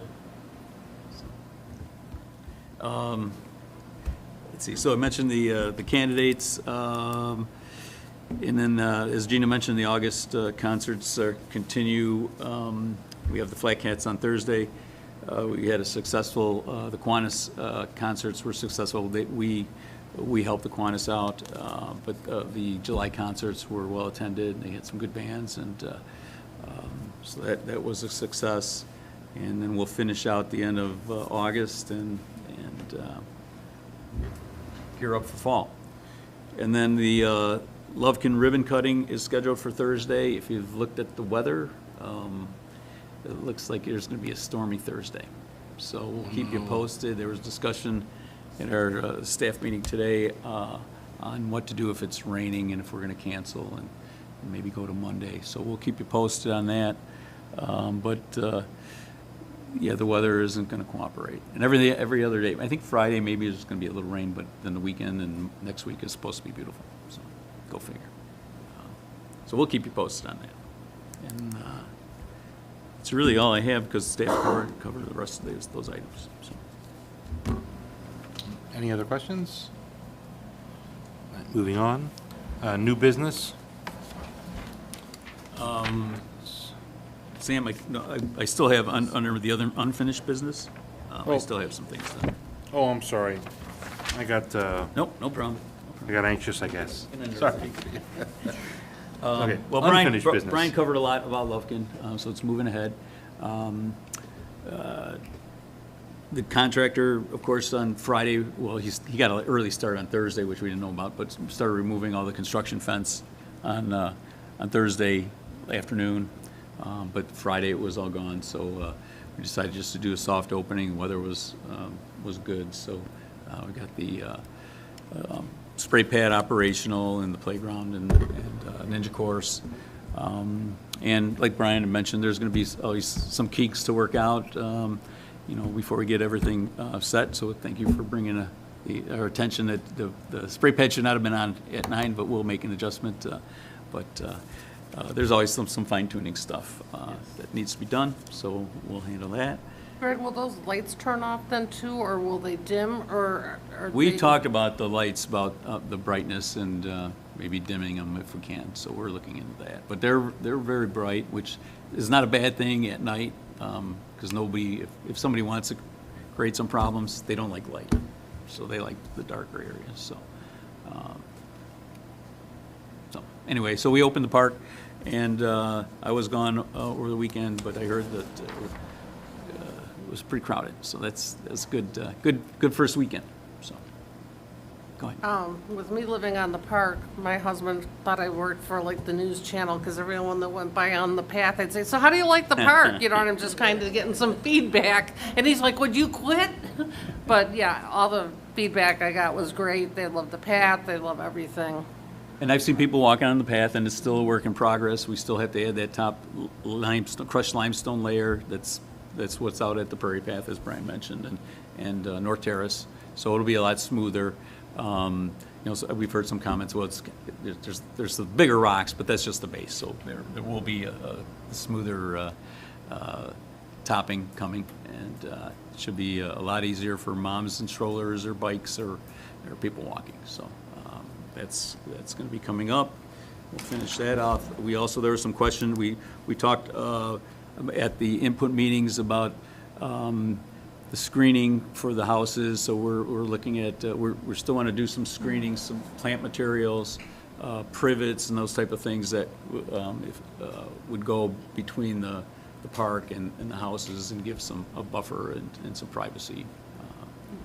So, let's see, so I mentioned the candidates, and then, as Gina mentioned, the August concerts continue. We have the Flat Cats on Thursday. We had a successful, the Kiwanis concerts were successful. We helped the Kiwanis out, but the July concerts were well attended, and they had some good bands, and so that was a success. And then we'll finish out the end of August and gear up for fall. And then the Lovekin ribbon cutting is scheduled for Thursday. If you've looked at the weather, it looks like there's going to be a stormy Thursday. So we'll keep you posted. There was discussion in our staff meeting today on what to do if it's raining and if we're going to cancel and maybe go to Monday. So we'll keep you posted on that. Yeah, the weather isn't going to cooperate. And every other day, I think Friday maybe there's going to be a little rain, but then the weekend and next week is supposed to be beautiful. So go figure. So we'll keep you posted on that. And it's really all I have because staff covered the rest of those items. So. Any other questions? Moving on. New business? Sam, I still have, under the other unfinished business, I Oh. still have some things done. Oh, I'm sorry. I got, Nope, no problem. I got anxious, I guess. And then Sorry. Okay, Well, unfinished business. Brian covered a lot about Lufkin, so it's moving ahead. The contractor, of course, on Friday, well, he got an early start on Thursday, which we didn't know about, but started removing all the construction fence on Thursday afternoon. But Friday it was all gone, so we decided just to do a soft opening. Weather was good, so we got the spray pad operational in the playground and ninja course. And like Brian had mentioned, there's going to be always some kinks to work out, before we get everything set. So thank you for bringing our attention that the spray pad should not have been on at 9, but we'll make an adjustment. There's always some fine tuning stuff that needs to be done, so we'll handle that. Greg, will those lights turn off then too, or will they dim, or are We they- talked about the lights, about the brightness and maybe dimming them if we can, so we're looking into that. But they're very bright, which is not a bad thing at night, because nobody, if somebody wants to create some problems, they don't like light, so they like the darker areas, so. Anyway, so we opened the park, and I was gone over the weekend, but I heard that it was pretty crowded, so that's good first weekend, so. Go ahead. With me living on the park, my husband thought I worked for like the news channel, because everyone that went by on the path, I'd say, so how do you like the park? And I'm just kind of getting some feedback, and he's like, would you quit? But yeah, all the feedback I got was great. They love the path, they love everything. And I've seen people walking on the path, and it's still a work in progress. We still have to add that top crushed limestone layer. That's what's out at the Prairie Path, as Brian mentioned, and North Terrace. So it'll be a lot smoother. So we've heard some comments. Well, there's the bigger rocks, but that's just the base. So there will be a smoother topping coming, and it should be a lot easier for moms and strollers or bikes or people walking. So. That's going to be coming up. We'll finish that off. There was some question. We talked at the input meetings about the screening for the houses. So we're looking at we still want to do some screening, some plant materials, privets, and those type of things that would go between the park and the houses and give a buffer and some privacy.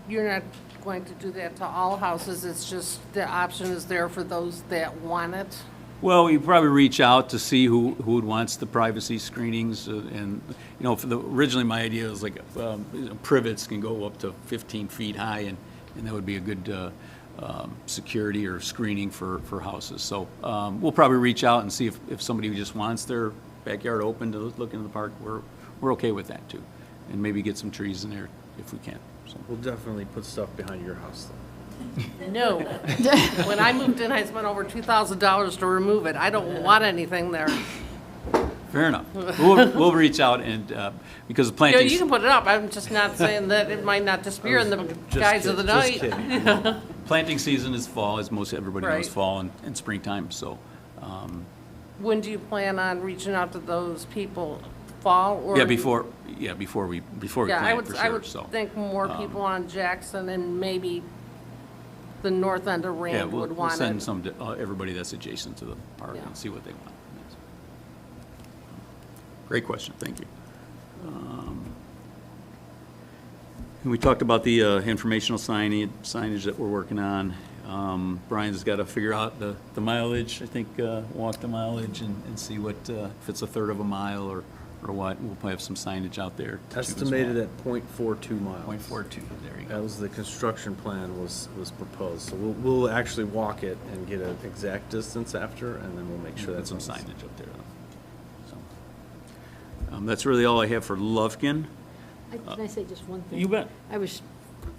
You're not going to do that to all houses, it's just the option is there for those that want it? Well, you probably reach out to see who wants the privacy screenings, and originally my idea was like privets can go up to 15 feet high, and that would be a good security or screening for houses. So we'll probably reach out and see if somebody just wants their backyard open to look into the park. We're okay with that too, and maybe get some trees in there if we can. So. We'll definitely put stuff behind your house, though. No. When I moved in, I spent over $2,000 to remove it. I don't want anything there. Fair enough. We'll reach out and because the planting. You can put it up. I'm just not saying that it might not disappear in the guise of the night. Planting season is fall, as most everybody knows, Right. fall and springtime. So. When do you plan on reaching out to those people? Fall or? Before we Yeah, plant for sure. I would So. think more people on Jackson and maybe the north end of Yeah, Rand we'll would want send it. some to everybody that's adjacent to the park Yeah. and see what they want. Great question, thank you. And we talked about the informational signage that we're working on. Brian's got to figure out the mileage, I think, walk the mileage and see what, if it's a third of a mile or or what. We'll probably have some signage out there. too, as well. Estimated at .42 miles. 0.42, there you That go. was the construction plan was proposed. So we'll actually walk it and get an exact distance after, and then we'll make sure Put that's some on the signage up there. So, that's really all I have for Lufkin. Can I say just one thing? You bet. I was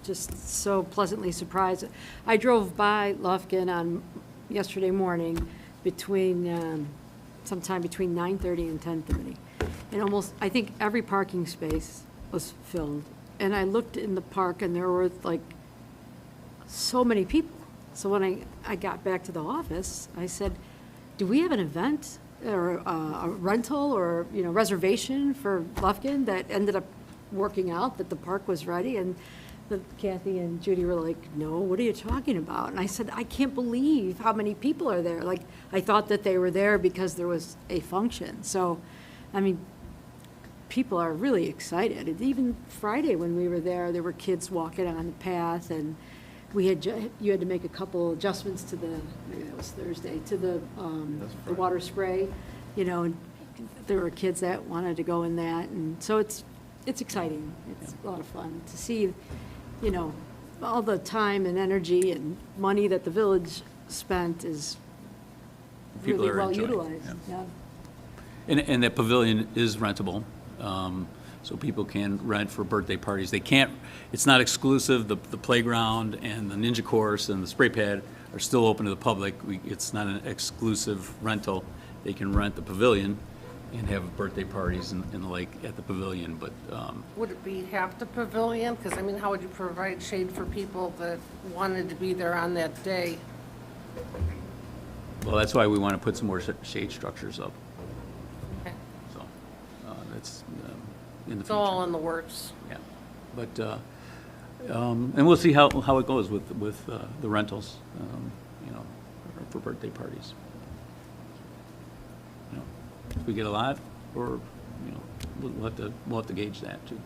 just so pleasantly surprised. I drove by Lufkin on yesterday morning sometime between 9:30 and 10:30. And almost, I think every parking space was filled. And I looked in the park and there were like so many people. So when I got back to the office, I said, do we have an event or a rental or, reservation for Lufkin that ended up working out, that the park was ready? And Kathy and Judy were like, no, what are you talking about? And I said, I can't believe how many people are there. Like, I thought that they were there because there was a function. So, I mean, people are really excited. And even Friday when we were there kids walking on the path, and you had to make a couple adjustments to maybe that was Thursday, to the water spray, and there were kids that wanted to go in that. And so it's exciting. It's a lot of fun to see, all the time and energy and money that the village spent is People really are well enjoying it, utilized. yeah. Yeah. And that pavilion is rentable, so people can rent for birthday parties. They can't, it's not exclusive, the playground and the ninja course and the spray pad are still open to the public. It's not an exclusive rental. They can rent the pavilion and have birthday parties and the like at the pavilion, but, Would it be half the pavilion? Because, I mean, how would you provide shade for people that wanted to be there on that day? well, that's why we want to put some more shade structures up, Okay. so, that's in the It's future. all in the works. Yeah, but, and we'll see how it goes with the rentals, for birthday parties. If we get a lot, or, we'll have to gauge that too.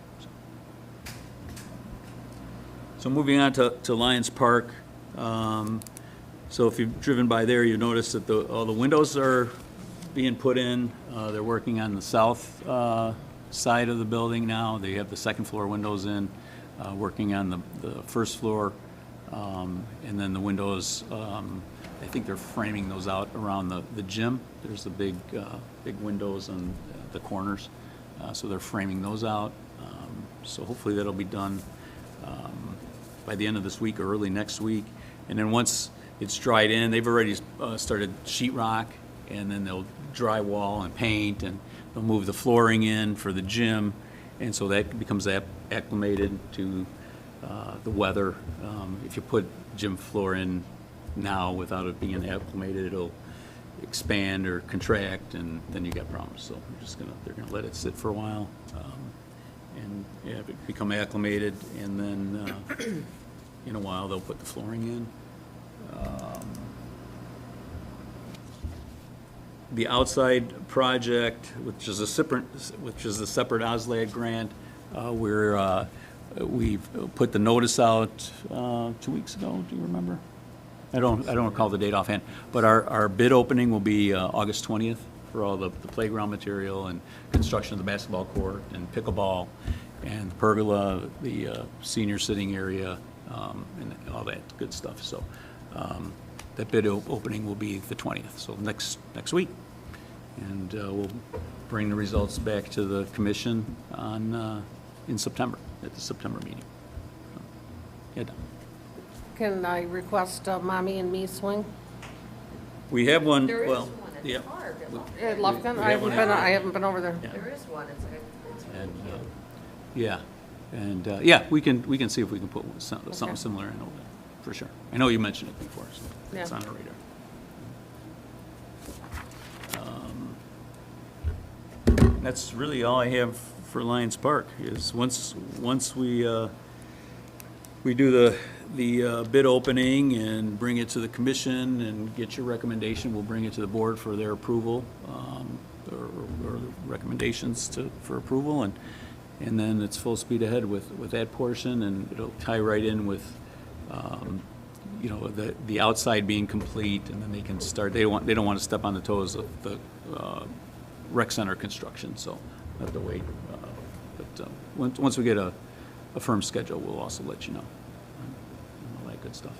So moving on to Lions Park. So if you've driven by there, you notice that all the windows are being put in. They're working on the south side of the building now. They have the second floor windows in, working on the first floor. And then the windows, I think they're framing those out around the gym. There's the big windows on the corners. So they're framing those out. So hopefully that'll be done by the end of this week or early next week. And then once it's dried in, they've already started sheetrock, and then they'll drywall and paint, and they'll move the flooring in for the gym. And so that becomes acclimated to the weather. If you put gym floor in now without it being acclimated, it'll expand or contract, and then you got problems. So they're gonna let it sit for a while, and have it become acclimated, and then in a while they'll put the flooring in. The outside project, which is a separate OSLAD grant, we've put the notice out 2 weeks ago. Do you remember? I don't recall the date offhand, but our bid opening will be August 20th for all the playground material and construction of the basketball court and pickleball and the pergola, the senior sitting area, and all that good stuff. So that bid opening will be the 20th, so next week. And we'll bring the results back to the commission in September, at the September meeting. Yeah, Don. Can I request a mommy and me swing? We have one, There is well, one at yeah. the park. at Lufkin. At Lufkin? We I have one I haven't been over there. Yeah. There is one, it's really And, cute. yeah, and, yeah, we can see if we can put something Okay. similar in over there, for sure. I know you mentioned it before, so it's Yeah. on our radar. That's really all I have for Lions Park, is once we do the bid opening and bring it to the commission and get your recommendation, we'll bring it to the board for their approval, or recommendations for approval, and then it's full speed ahead with that portion, and it'll tie right in with, the outside being complete, and then they can start, they don't want to step on the toes of the rec center construction, so have to wait. But once we get a firm schedule, we'll also let you know. And all that good stuff.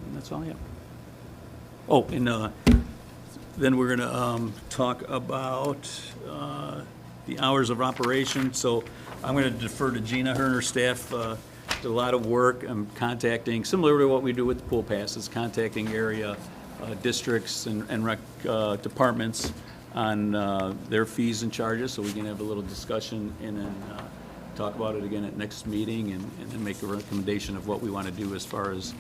And that's all I have. Oh, and then we're going to talk about the hours of operation. So I'm going to defer to Gina. Her and her staff did a lot of work. I'm contacting, similar to what we do with the pool passes, contacting area districts and rec departments on their fees and charges, so we can have a little discussion and then talk about it again at next meeting and then make a recommendation of what we want to do as far as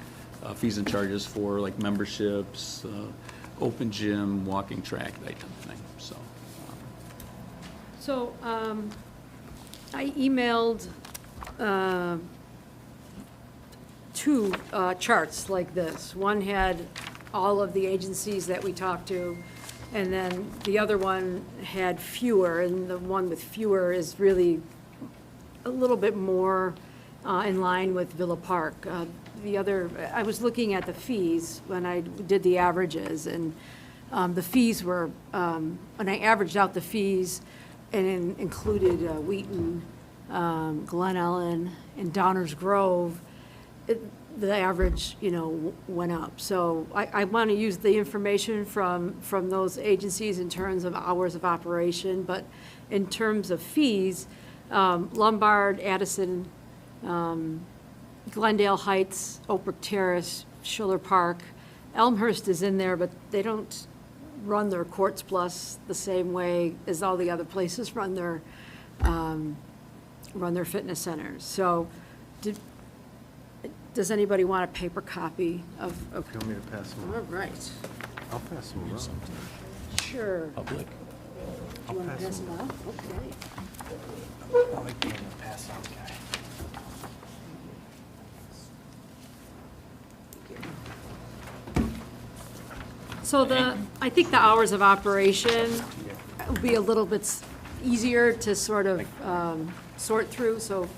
fees and charges for like memberships, open gym, walking track, that kind of thing, so. So, I emailed two charts like this. One had all of the agencies that we talked to, and then the other one had fewer, and the one with fewer is really a little bit more in line with Villa Park. The other, I was looking at the fees when I did the averages, and the fees were, when I averaged out the fees, and included Wheaton, Glen Ellen, and Downers Grove, the average, went up. So I want to use the information from those agencies in terms of hours of operation, but in terms of fees, Lombard, Addison, Glendale Heights, Oak Brook Terrace, Schiller Park, Elmhurst is in there, but they don't run their Courts Plus the same way as all the other places run their fitness centers. So does anybody want a paper copy of? You want me to pass them All around? right. I'll pass them around. Sure. Public. Do you want to pass them out? Okay. I like being a pass-out guy. So I think the hours of operation will be a little bit easier to sort of sort through, so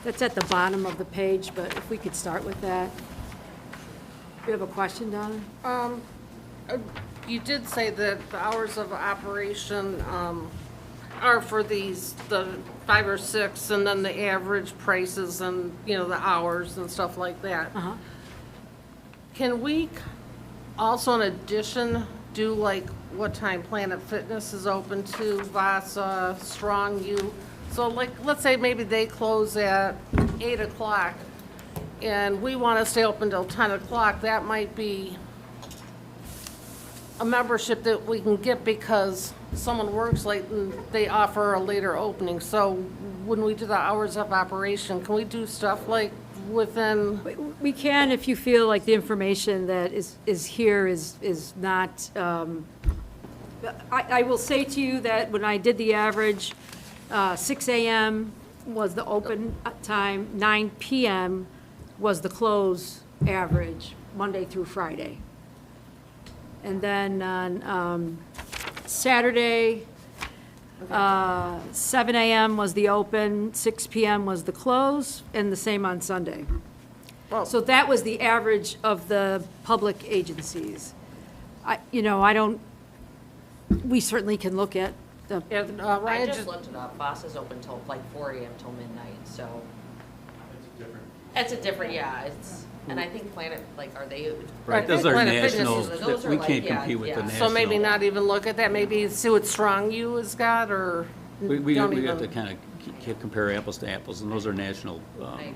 that's at the bottom of the page, but if we could start with that. You have a question, Donna? You did say that the hours of operation are for the 5 or 6, and then the average prices and, the hours and stuff like that. Uh-huh. Can we also, in addition, do like what time Planet Fitness is open to, Vasa, Strong U? So like, let's say maybe they close at 8 o'clock, and we want to stay open till 10 o'clock. That might be a membership that we can get because someone works late and they offer a later opening. So when we do the hours of operation, can we do stuff like within? We can if you feel like the information that is here is not, I will say to you that when I did the average, 6 a.m. was the open time, 9 p.m. was the close average, Monday through Friday. And then on Saturday, 7 a.m. was the open, 6 p.m. was the close, and the same on Sunday. Well, So that was the average of the public agencies. We certainly can look at the, yeah, I Ryan just just, looked it up. Voss is open till like 4 a.m. till midnight, so It's different. it's a different, yeah, it's, and I think Planet, like, are they? Right, those are Planet Fitness national, is- those are we like, can't yeah, compete with the yeah. national. so maybe not even look at that, maybe see what Strong U has got, or We don't have to even? kind of compare apples to apples, and those are national I agree.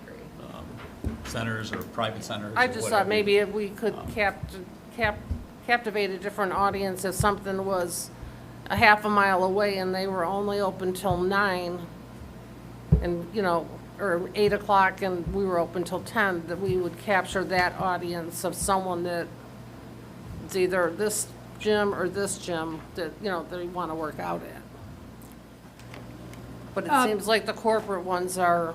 centers or private centers. I or just whatever. thought maybe if we could captivate a different audience if something was a half a mile away and they were only open till 9, and, or 8 o'clock and we were open till 10, that we would capture that audience of someone that is either this gym or this gym that, they want to work out at. But it seems like the corporate ones are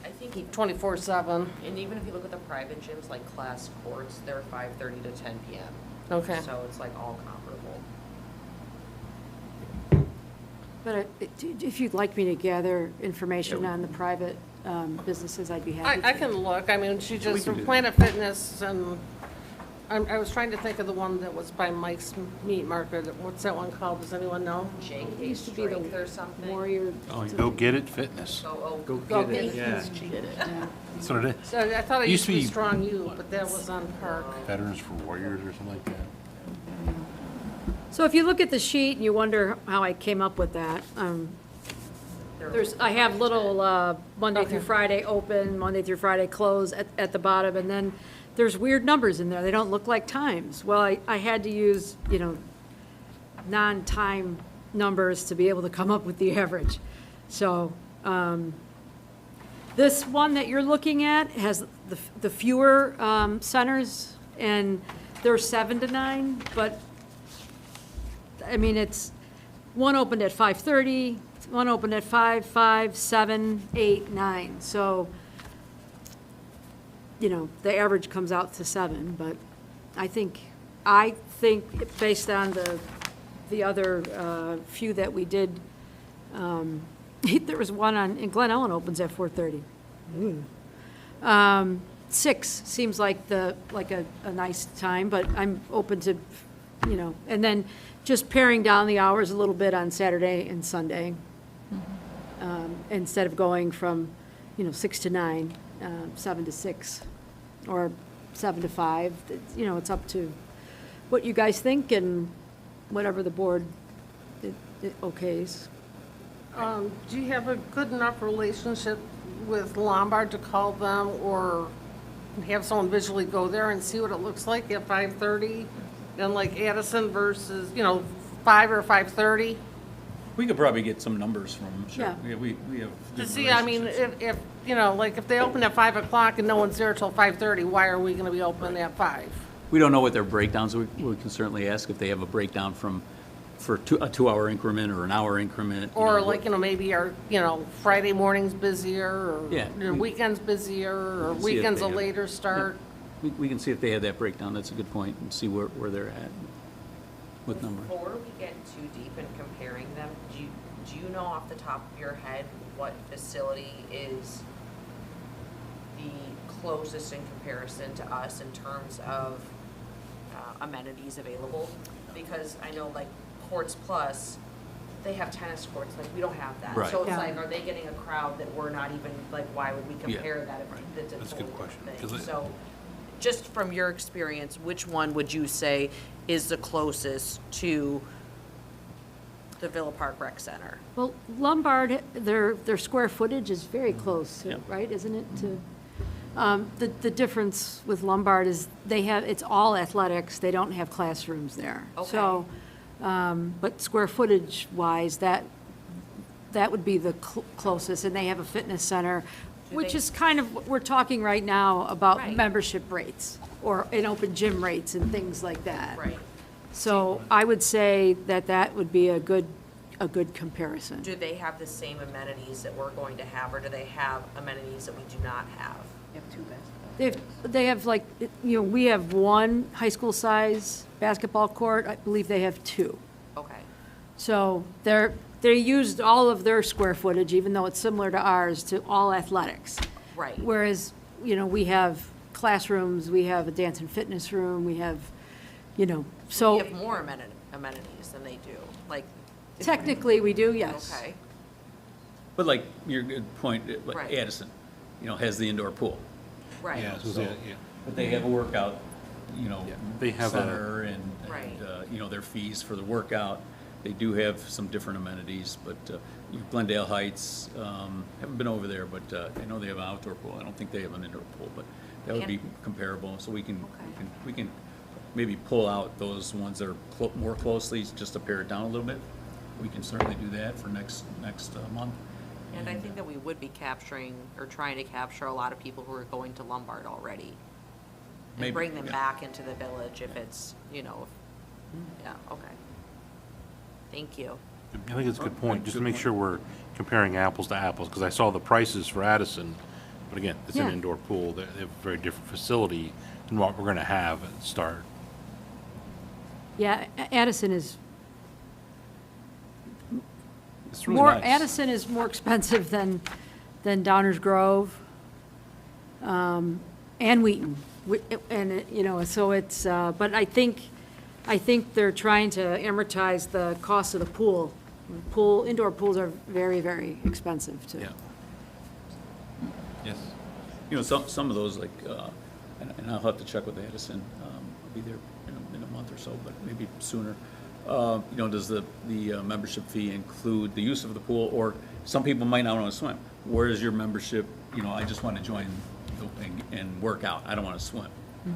I think, 24/7. and even if you look at the private gyms, like Class Courts, they're 5:30 to 10 p.m. Okay. So it's like all comparable. but if you'd like me to gather information on the private businesses, I'd be happy to. I can look, I mean, she just, can do that. Planet Fitness and I was trying to think of the one that was by Mike's Meat Market. What's that one called? Does anyone know? JK Used to be the Strength or something. Warrior. Go Get It Fitness. Go Get It, yeah. That's what it is. So I thought it used Used to to be be- Strong U, but that was on Park. Veterans for Warriors or something like that. So if you look at the sheet and you wonder how I came up with that, I have little Monday through Okay. Friday open, Monday through Friday close at the bottom, and then there's weird numbers in there. They don't look like times. Well, I had to use, non-time numbers to be able to come up with the average. So, this one that you're looking at has the fewer centers, and they're 7 to 9, but, I mean, it's, one opened at 5:30, one opened at 5, 5, 7, 8, 9. So, the average comes out to 7, but I think based on the other few that we did, there was one in Glen Ellen opens at 4:30. 6 seems like a nice time, but I'm open to, and then just paring down the hours a little bit on Saturday and Sunday, instead of going from, 6 to 9, 7 to 6, or 7 to 5. It's up to what you guys think and whatever the board it okays. Do you have a good enough relationship with Lombard to call them or have someone visually go there and see what it looks like at 5:30? And like Addison versus, 5 or 5:30? We could probably get some numbers from them, sure. Yeah. We have. To good see, I mean, relationships. if they open at 5 o'clock and no one's there till 5:30, why are we gonna be open at 5? We don't know what their breakdowns, we can certainly ask if they have a breakdown for a 2-hour increment or an hour increment. Or maybe our, Friday morning's busier, or Yeah, the weekend's busier, or can see if weekend's they a have- later start. We can see if they have that breakdown, that's a good point, and see where they're at with numbers. Before we get too deep in comparing them, do you know off the top of your head what facility is the closest in comparison to us in terms of amenities available? Because I know like Courts Plus, they have tennis courts, like we don't have that. Right. So it's Yeah. like, are they getting a crowd that we're not even, like, why would we compare that if it's a That's a good totally question, different 'cause thing? it- So, just from your experience, which one would you say is the closest to the Villa Park Rec Center? Well, Lombard, their square footage is very close, Yep. right, isn't it, to, the difference with Lombard is it's all athletics, they don't have classrooms there. Okay. So, but square footage wise, that would be the closest, and they have a fitness center, Do which they- is kind of, we're talking right now about Right. membership rates, or in open gym rates and things like that. Right. So I would say that would be a good comparison. Do they have the same amenities that we're going to have, or do they have amenities that we do not have? You have 2 basketball. They have like, we have one high school size basketball court. I believe they have 2. Okay. So they used all of their square footage, even though it's similar to ours, to all athletics. Right. Whereas, we have classrooms, we have a dance and fitness room, we have, so We have more amenities than they do, like. technically we do, yes. Okay. But like your good point, like Right. Addison, has the indoor pool. Right. Yeah, so, yeah. But they have a workout, They have a- center and, Right. their fees for the workout. They do have some different amenities, but Glendale Heights, haven't been over there, but I know they have an outdoor pool. I don't think they have an indoor pool, but that would be comparable. So we can maybe pull out those ones that are more closely, just to pare it down a little bit. We can certainly do that for next month. And I think that we would be capturing, or trying to capture a lot of people who are going to Lombard already. Maybe, And bring them yeah. back into the village if it's, yeah, okay. Thank you. I think it's a good point, just to make sure we're comparing apples to apples, because I saw the prices for Addison, but again, it's an Yeah. indoor pool, they have a very different facility than what we're gonna have at the start. Yeah, Addison is It's really more, nice. Addison is more expensive than Downers Grove, and Wheaton. And, you know, so it's, but I think they're trying to amortize the cost of the pool. Indoor pools are very, very expensive too. Yeah. Yes. You know, some of those, like, and I'll have to check with Addison, I'll be there in a month or so, but maybe sooner. You know, does the membership fee include the use of the pool, or some people might not want to swim? Where is your membership, you know, I just want to join and work out, I don't want to swim.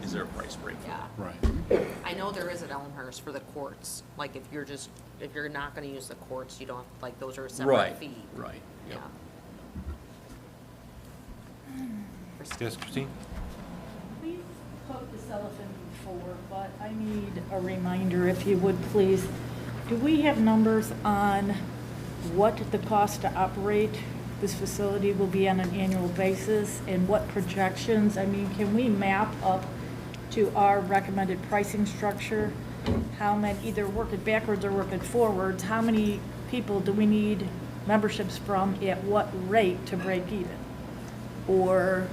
Is there a price break? Yeah. Right. I know there is at Elmhurst for the courts, like if you're not gonna use the courts, you don't, like, those are a separate Right, fee. right, Yeah. yep. Yes, Christine? We've poked this elephant before, but I need a reminder, if you would please. Do we have numbers on what the cost to operate this facility will be on an annual basis, and what projections? I mean, can we map up to our recommended pricing structure? How many, either work it backwards or work it forwards, how many people do we need memberships from, at what rate to break even? Or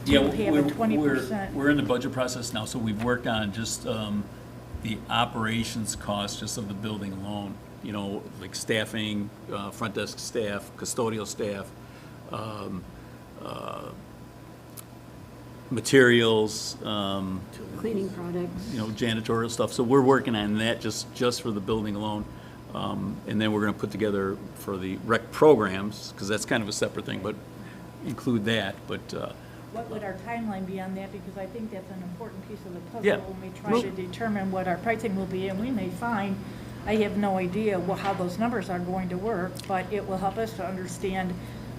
do Yeah, we have a 20%? we're in the budget process now, so we've worked on just the operations cost just of the building alone. You know, like staffing, front desk staff, custodial staff, materials, Cleaning products. you know, janitorial stuff. So we're working on that just for the building alone. And then we're gonna put together for the rec programs, because that's kind of a separate thing, but include that, but, What would our timeline be on that? Because I think that's an important piece of the puzzle Yeah. when we try to determine what our pricing will be, and we may find, I have no idea how those numbers are going to work, but it will help us to understand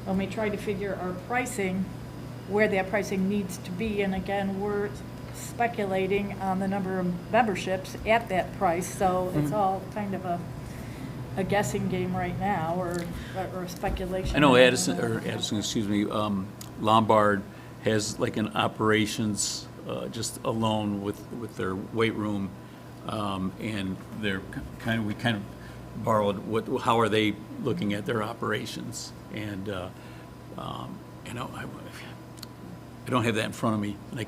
when we try to figure our pricing, where that pricing needs to be. And again, we're speculating on the number of memberships at that price, so it's all kind of a guessing game right now, or a speculation. I know Addison, excuse me, Lombard has like an operations, just alone with their weight room, and they're we kind of borrowed how are they looking at their operations, and you know, I don't have that in front of me, and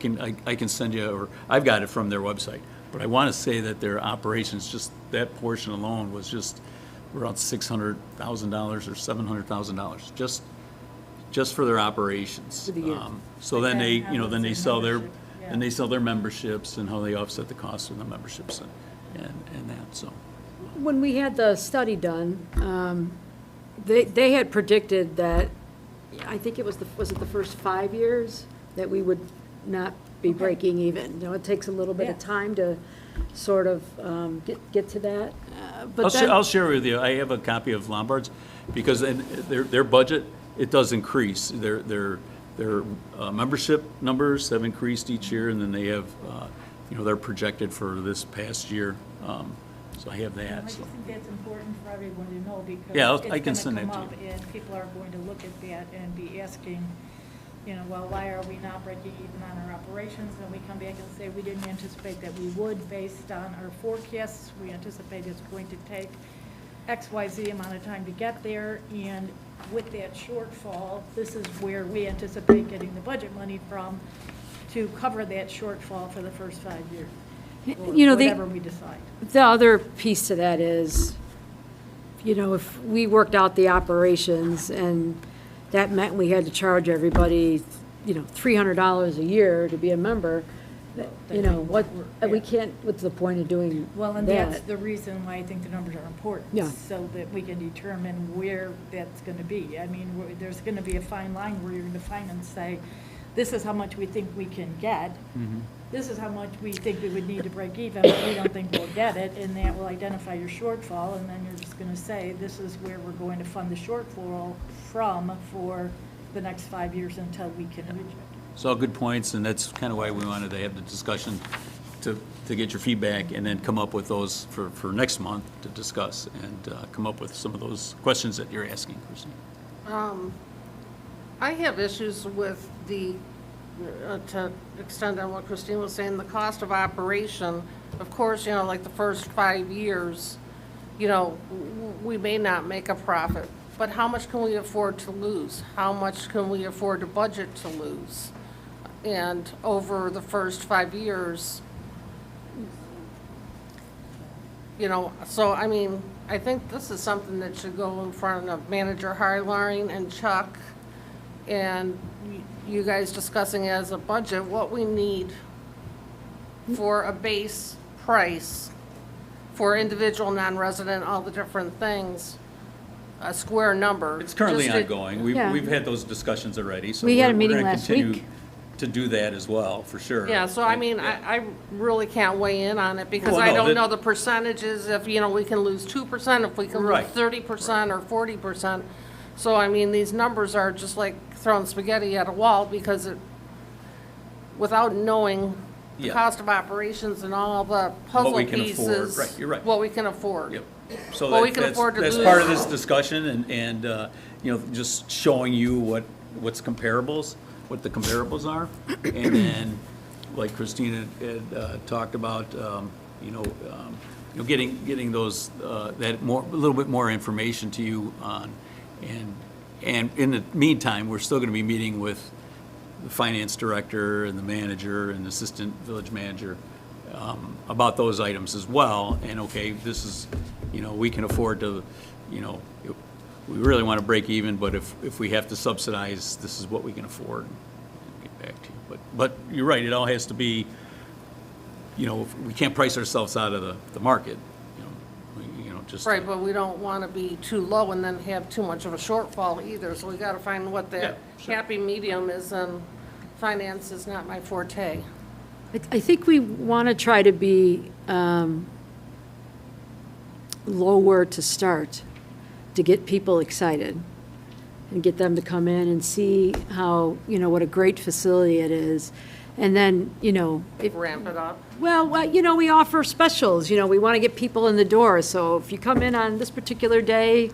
I can send you, or I've got it from their website, but I want to say that their operations, just that portion alone was just around $600,000 or $700,000, just for their operations. For the year. So then they, Again, you know, then they sell their, membership, yeah. then they sell their memberships and how they offset the cost of the memberships and that, so. When we had the study done, they had predicted that, I think it was it the first 5 years, that we would not be breaking even. You know, it takes a little bit of Yeah. time to sort of get to that. But then, I'll share with you, I have a copy of Lombard's, because their budget, it does increase. Their membership numbers have increased each year, and then they have, you know, they're projected for this past year. So I have I that, just so. think that's important for everyone to know, because Yeah, I it's can gonna send come that to up, and people are going to look at that and be asking, you know, well, why are we not breaking even on our operations? And we come back and say, we didn't anticipate that we would, based on our forecasts. We anticipate it's going to take X, Y, Z amount of time to get there, and with that shortfall, this is where we anticipate getting the budget money from to cover that shortfall for the first 5 years. Or You know, whatever we decide. the other piece to that is, you know, if we worked out the operations and that meant we had to charge everybody, you know, $300 a year to be a member, you know, we can't, what's the point of doing Well, and that's that? the reason why I think the numbers are important. Yeah. So that we can determine where that's gonna be. I mean, there's gonna be a fine line where you're gonna find and say, this is how much we think we can get. This is how much we think we would need to break even, but we don't think we'll get it, and that will identify your shortfall, and then you're just gonna say, this is where we're going to fund the shortfall from for the next 5 years until we can reach it. So all good points, and that's kind of why we wanted to have the discussion, to get your feedback, and then come up with those for next month to discuss, and come up with some of those questions that you're asking, Christine. I have issues with to extend on what Christine was saying, the cost of operation. Of course, you know, like the first 5 years, you know, we may not make a profit, but how much can we afford to lose? How much can we afford to budget to lose? And over the first 5 years, you know, so I mean, I think this is something that should go in front of Manager Harlaring and Chuck, and you guys discussing as a budget what we need for a base price for individual, non-resident, all the different things, a square number. It's currently Just to- ongoing. Yeah. We've had those discussions already, so We had a we're meeting gonna last continue week. to do that as well, for sure. Yeah, so I mean, I really can't weigh in on it because Well, I no, don't that- know the percentages, if, you know, we can lose 2%, if we can lose Right. 30% or 40%. So I mean, these numbers are just like throwing spaghetti at a wall because without knowing the Yeah. cost of operations and all the puzzle we can afford, pieces. right, you're right. What we can afford. Yep. So Well, we that- can that's, afford to that's lose. part of this discussion and, you know, just showing you what's comparables, what the comparables are. And then, like Christina had talked about, you know, getting those, that more, a little bit more information to you on. And in the meantime, we're still gonna be meeting with the finance director and the manager and assistant village manager about those items as well. And okay, this is, you know, we can afford to, you know, we really want to break even, but if we have to subsidize, this is what we can afford. And get back to you. But you're right, it all has to be, you know, we can't price ourselves out of the market, you know, just. Right, but we don't want to be too low and then have too much of a shortfall either, so we got to find what Yeah, that sure. happy medium is, and finance is not my forte. I think we want to try to be lower to start, to get people excited and get them to come in and see how, you know, what a great facility it is. And then, you know, Ramp it up. well, you know, we offer specials, you know, we want to get people in the door. So if you come in on this particular day,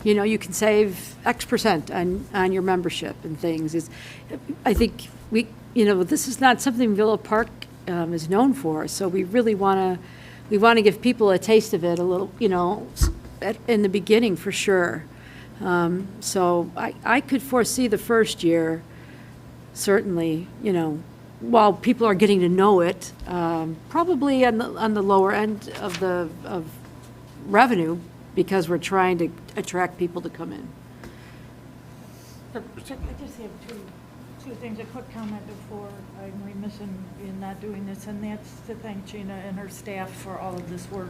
you know, you can save X% on your membership and things. I think you know, this is not something Villa Park is known for, so we really want to give people a taste of it a little, you know, in the beginning for sure. So I could foresee the first year, certainly, you know, while people are getting to know it, probably on the lower end of revenue, because we're trying to attract people to come in. I just have two things, a quick comment before I'm remiss in not doing this, and that's to thank Gina and her staff for all of this work.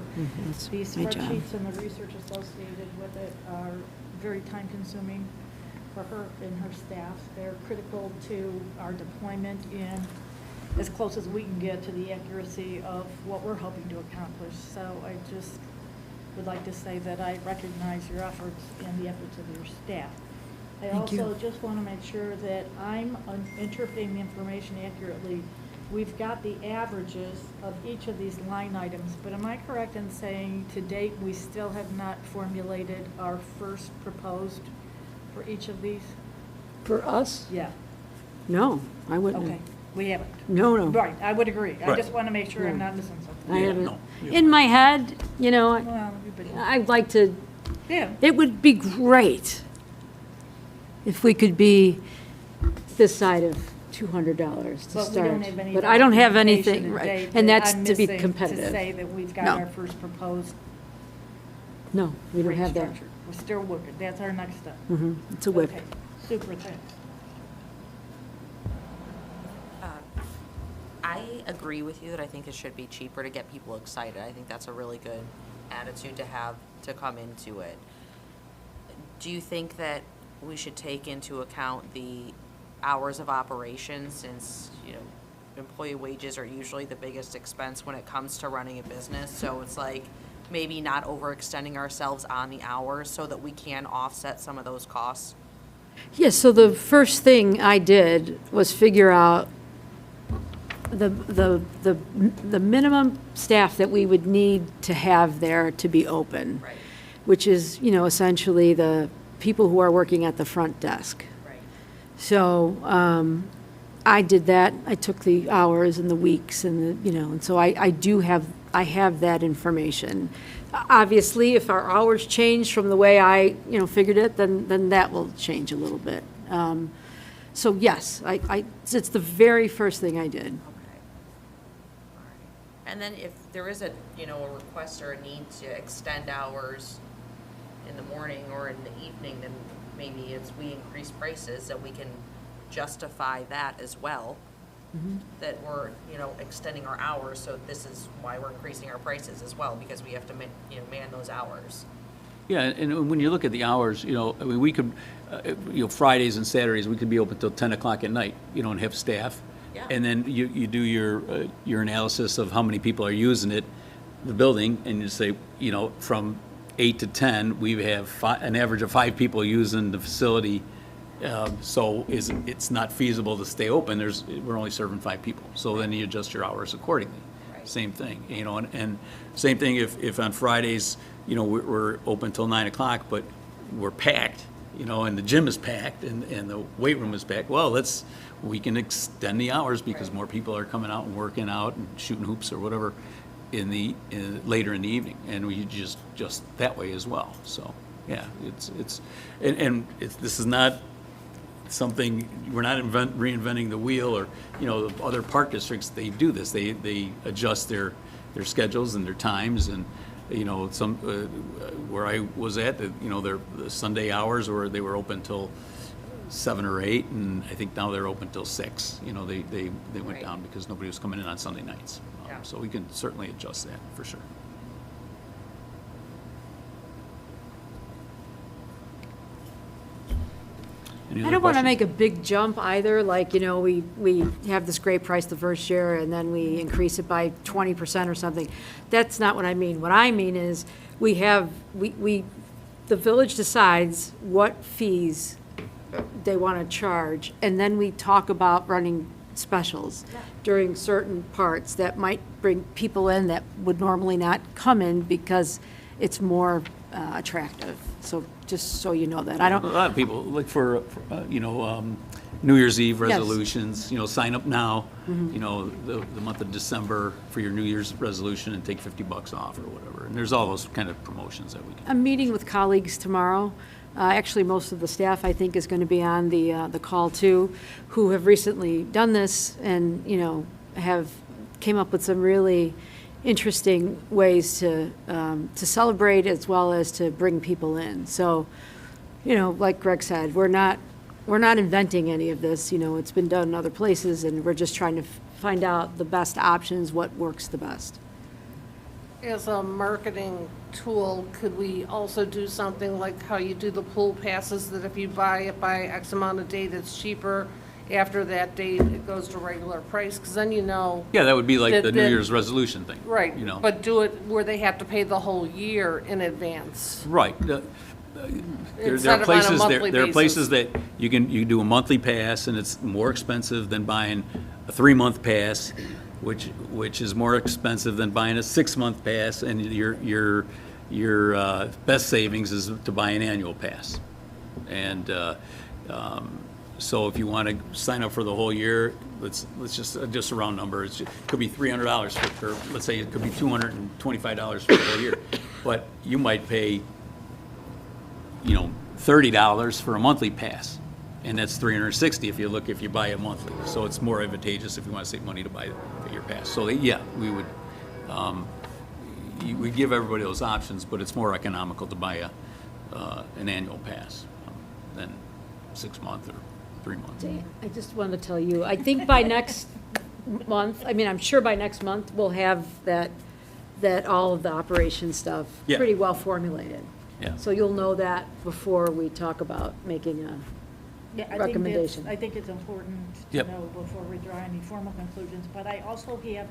It's These my job. spreadsheets and the research associated with it are very time-consuming for her and her staff. They're critical to our deployment in as close as we can get to the accuracy of what we're hoping to accomplish. So I just would like to say that I recognize your efforts and the efforts of your staff. I Thank you. also just want to make sure that I'm interpreting the information accurately. We've got the averages of each of these line items, but am I correct in saying to date, we still have not formulated our first proposed for each of these? For us? Yeah, No, I wouldn't. okay, we haven't. No, no. Right, I would agree. I Right. just want to make sure I'm Yeah. not missing something. I Yeah, haven't. no. In my head, you know, Well, everybody, I'd like to, yeah. it would be great if we could be this side of $200 to But we start. don't have any But I don't have documentation anything, to right, date and that that's I'm to be missing competitive. To say that we've got No. our first proposed No, we don't rate have that. structure. We're still working, that's our next step. It's a whip. Okay, super, thanks. I agree with you that I think it should be cheaper to get people excited. I think that's a really good attitude to have to come into it. Do you think that we should take into account the hours of operation, since, you know, employee wages are usually the biggest expense when it comes to running a business? So it's like maybe not overextending ourselves on the hours so that we can offset some of those costs. Yeah, so the first thing I did was figure out the minimum staff that we would need to have there to be open. Right. Which is, you know, essentially the people who are working at the front desk. Right. So I did that. I took the hours and the weeks and the, you know, and so I have that information. Obviously, if our hours change from the way I, you know, figured it, then that will change a little bit. So yes, it's the very first thing I did. Okay. All right. And then if there is a, you know, a request or a need to extend hours in the morning or in the evening, then maybe it's we increase prices, and we can justify that as well. That we're, you know, extending our hours, so this is why we're increasing our prices as well, because we have to you know, man those hours. Yeah, and when you look at the hours, you know, I mean, we could, you know, Fridays and Saturdays, we could be open till 10 o'clock at night, you know, and have staff. Yeah. And then you do your analysis of how many people are using it, the building, and you say, you know, from 8 to 10, we have an average of 5 people using the facility. So it's not feasible to stay open. We're only serving 5 people. So then you adjust your hours accordingly. Right. Same thing, you know, and same thing if on Fridays, you know, we're open till 9 o'clock, but we're packed, you know, and the gym is packed and the weight room is packed. Well, we can extend the hours because more people are coming out and working out and shooting hoops or whatever later in the evening, and we just that way as well. So yeah, this is not something, we're not reinventing the wheel, or, you know, other park districts, they do this, they adjust their schedules and their times, and, you know, some, where I was at, you know, the Sunday hours where they were open till 7 or 8, and I think now they're open till 6, you know, they went Right. down because nobody was coming in on Sunday nights. Yeah. So we can certainly adjust that, for sure. Any I other don't want to questions? make a big jump either, like, you know, we have this great price the first year and then we increase it by 20% or something. That's not what I mean. What I mean is the village decides what fees they want to charge, and then we talk about running specials during certain parts that might bring people in that would normally not come in because it's more attractive. So just so you know that. I A don't, lot of people look for you know, New Year's Eve Yes. resolutions, you know, sign up now, you know, the month of December for your New Year's resolution and take $50 off or whatever. And there's all those kind of promotions that we can. I'm meeting with colleagues tomorrow. Actually, most of the staff, I think, is going to be on the call too, who have recently done this and, you know, came up with some really interesting ways to celebrate as well as to bring people in. So, you know, like Greg said, we're not inventing any of this. You know, it's been done in other places, and we're just trying to find out the best options, what works the best. As a marketing tool, could we also do something like how you do the pool passes, that if you buy it by X amount of date, it's cheaper? After that date, it goes to regular price, because then you know. Yeah, that would be like that- the New that- Year's resolution thing. Right, You know. but do it where they have to pay the whole year in advance. Right. There Instead are of on a places, monthly there are places basis. that you do a monthly pass, and it's more expensive than buying a 3-month pass, which is more expensive than buying a 6-month pass, and your best savings is to buy an annual pass. And so if you want to sign up for the whole year, let's just a round number. It could be $300 for, let's say it could be $225 for the whole year. But you might pay, you know, $30 for a monthly pass, and that's $360 if you buy it monthly. So it's more advantageous if you want to save money to buy your pass. So yeah, we would we give everybody those options, but it's more economical to buy an annual pass than 6-month or 3 months. I just wanted to tell you, I think by next month, I mean, I'm sure by next month, we'll have that all of the operation stuff Yeah. pretty well formulated. Yeah. So you'll know that before we talk about making a recommendation. I think it's important to Yep. know before we draw any formal conclusions. But I also have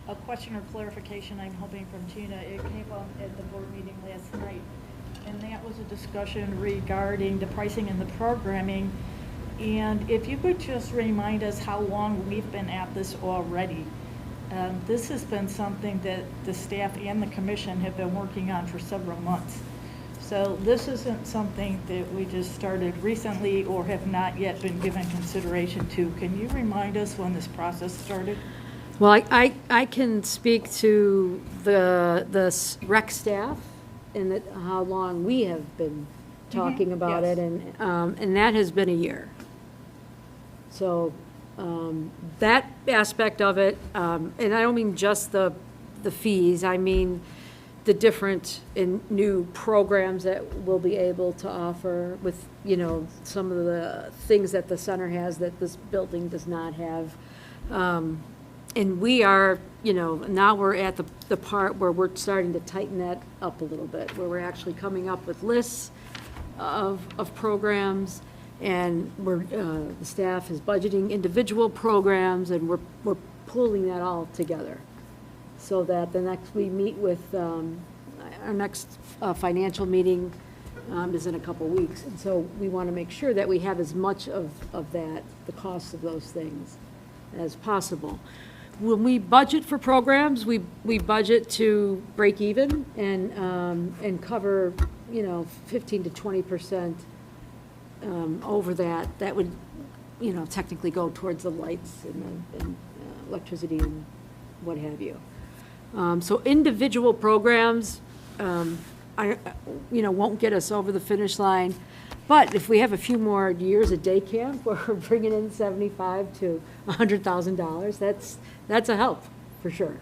a question or clarification I'm hoping from Tina. It came up at the board meeting last night, and that was a discussion regarding the pricing and the programming. And if you could just remind us how long we've been at this already. This has been something that the staff and the commission have been working on for several months. So this isn't something that we just started recently or have not yet been given consideration to. Can you remind us when this process started? Well, I can speak to the rec staff and how long we have been talking about yes. it, and that has been a year. So that aspect of it, and I don't mean just the fees, I mean the different and new programs that we'll be able to offer with, you know, some of the things that the center has that this building does not have. And we are, you know, now we're at the part where we're starting to tighten that up a little bit, where we're actually coming up with lists of programs, and the staff is budgeting individual programs, and we're pulling that all together. So that we meet with, our next financial meeting is in a couple weeks. And so we want to make sure that we have as much of that, the cost of those things, as possible. When we budget for programs, we budget to break even and cover, you know, 15 to 20% over that. That would, you know, technically go towards the lights and electricity and what have you. So individual programs, won't get us over the finish line. But if we have a few more years of day camp where we're bringing in $75,000 to $100,000, that's a help, for sure.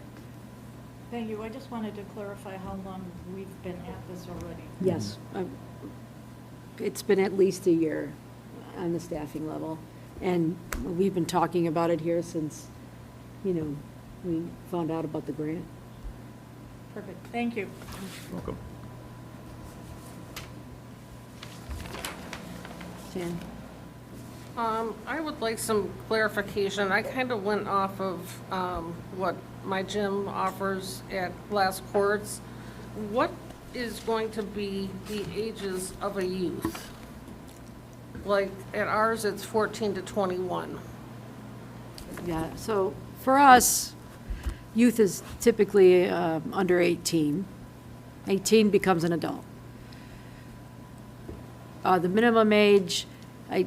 Thank you. I just wanted to clarify how long we've been at this already. Yes. It's been at least a year on the staffing level. And we've been talking about it here since, you know, we found out about the grant. Perfect. Thank you. Welcome. Jan? I would like some clarification. I kind of went off of what my gym offers at Glass Courts. What is going to be the ages of a youth? Like, at ours, it's 14 to 21. Yeah, so for us, youth is typically under 18. 18 becomes an adult. The minimum age, So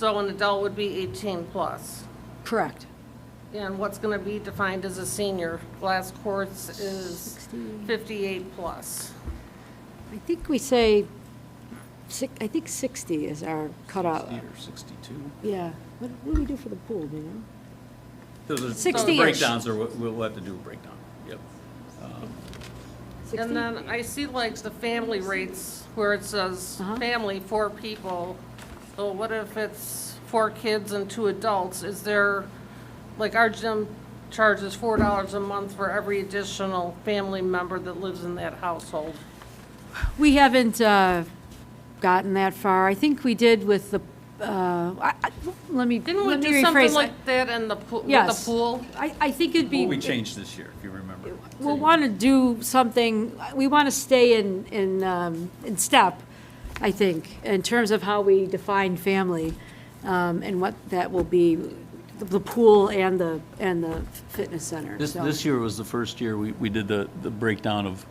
an adult would be 18 plus. correct. And what's going to be defined as a senior? Glass Courts is 60. 58 plus. I think we say, I think 60 is our cutoff. 60 or 62. Yeah, what do we do for the pool, do you know? Those are 60-ish. breakdowns, or we'll have to do a breakdown, yep. 60? And then I see like the family rates where it says family, 4 people. So what if it's 4 kids and 2 adults? Is there, like our gym charges $4 a month for every additional family member that lives in that household? We haven't gotten that far. I think we did with the, let me Didn't we rephrase. do something like that in the pool, with the Yes. pool? I think it'd be. What we changed this year, if you remember. We'll want to do something, we want to stay in step, I think, in terms of how we define family, and what that will be, the pool and the fitness center. So- This year was the first year we did the breakdown of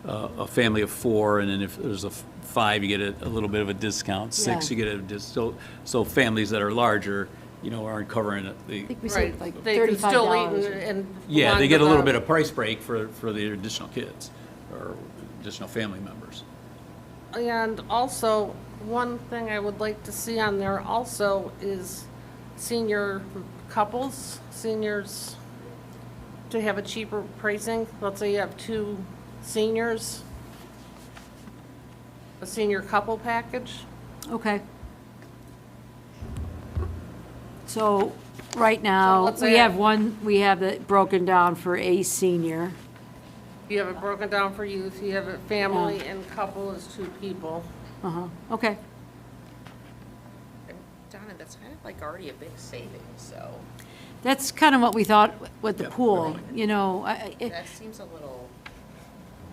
a family of 4, and then if there's a 5, you get a little bit of a discount. 6, Yeah. you get a discount. So families that are larger, you know, aren't covering it. I think we said Right, like they can still $35. eat and. Yeah, belong they to get a little the- bit of price break for the additional kids or additional family members. And also, one thing I would like to see on there also is senior couples, seniors, to have a cheaper pricing. Let's say you have 2 seniors, a senior couple package. Okay. So, right So now, let's we say have we have it broken down for a senior. You have it broken down for youth, you have it family, and couple is 2 people. Okay. And Donna, that's kind of like already a big savings, so That's kind of what we thought with the Yep. pool, you know. that seems a little,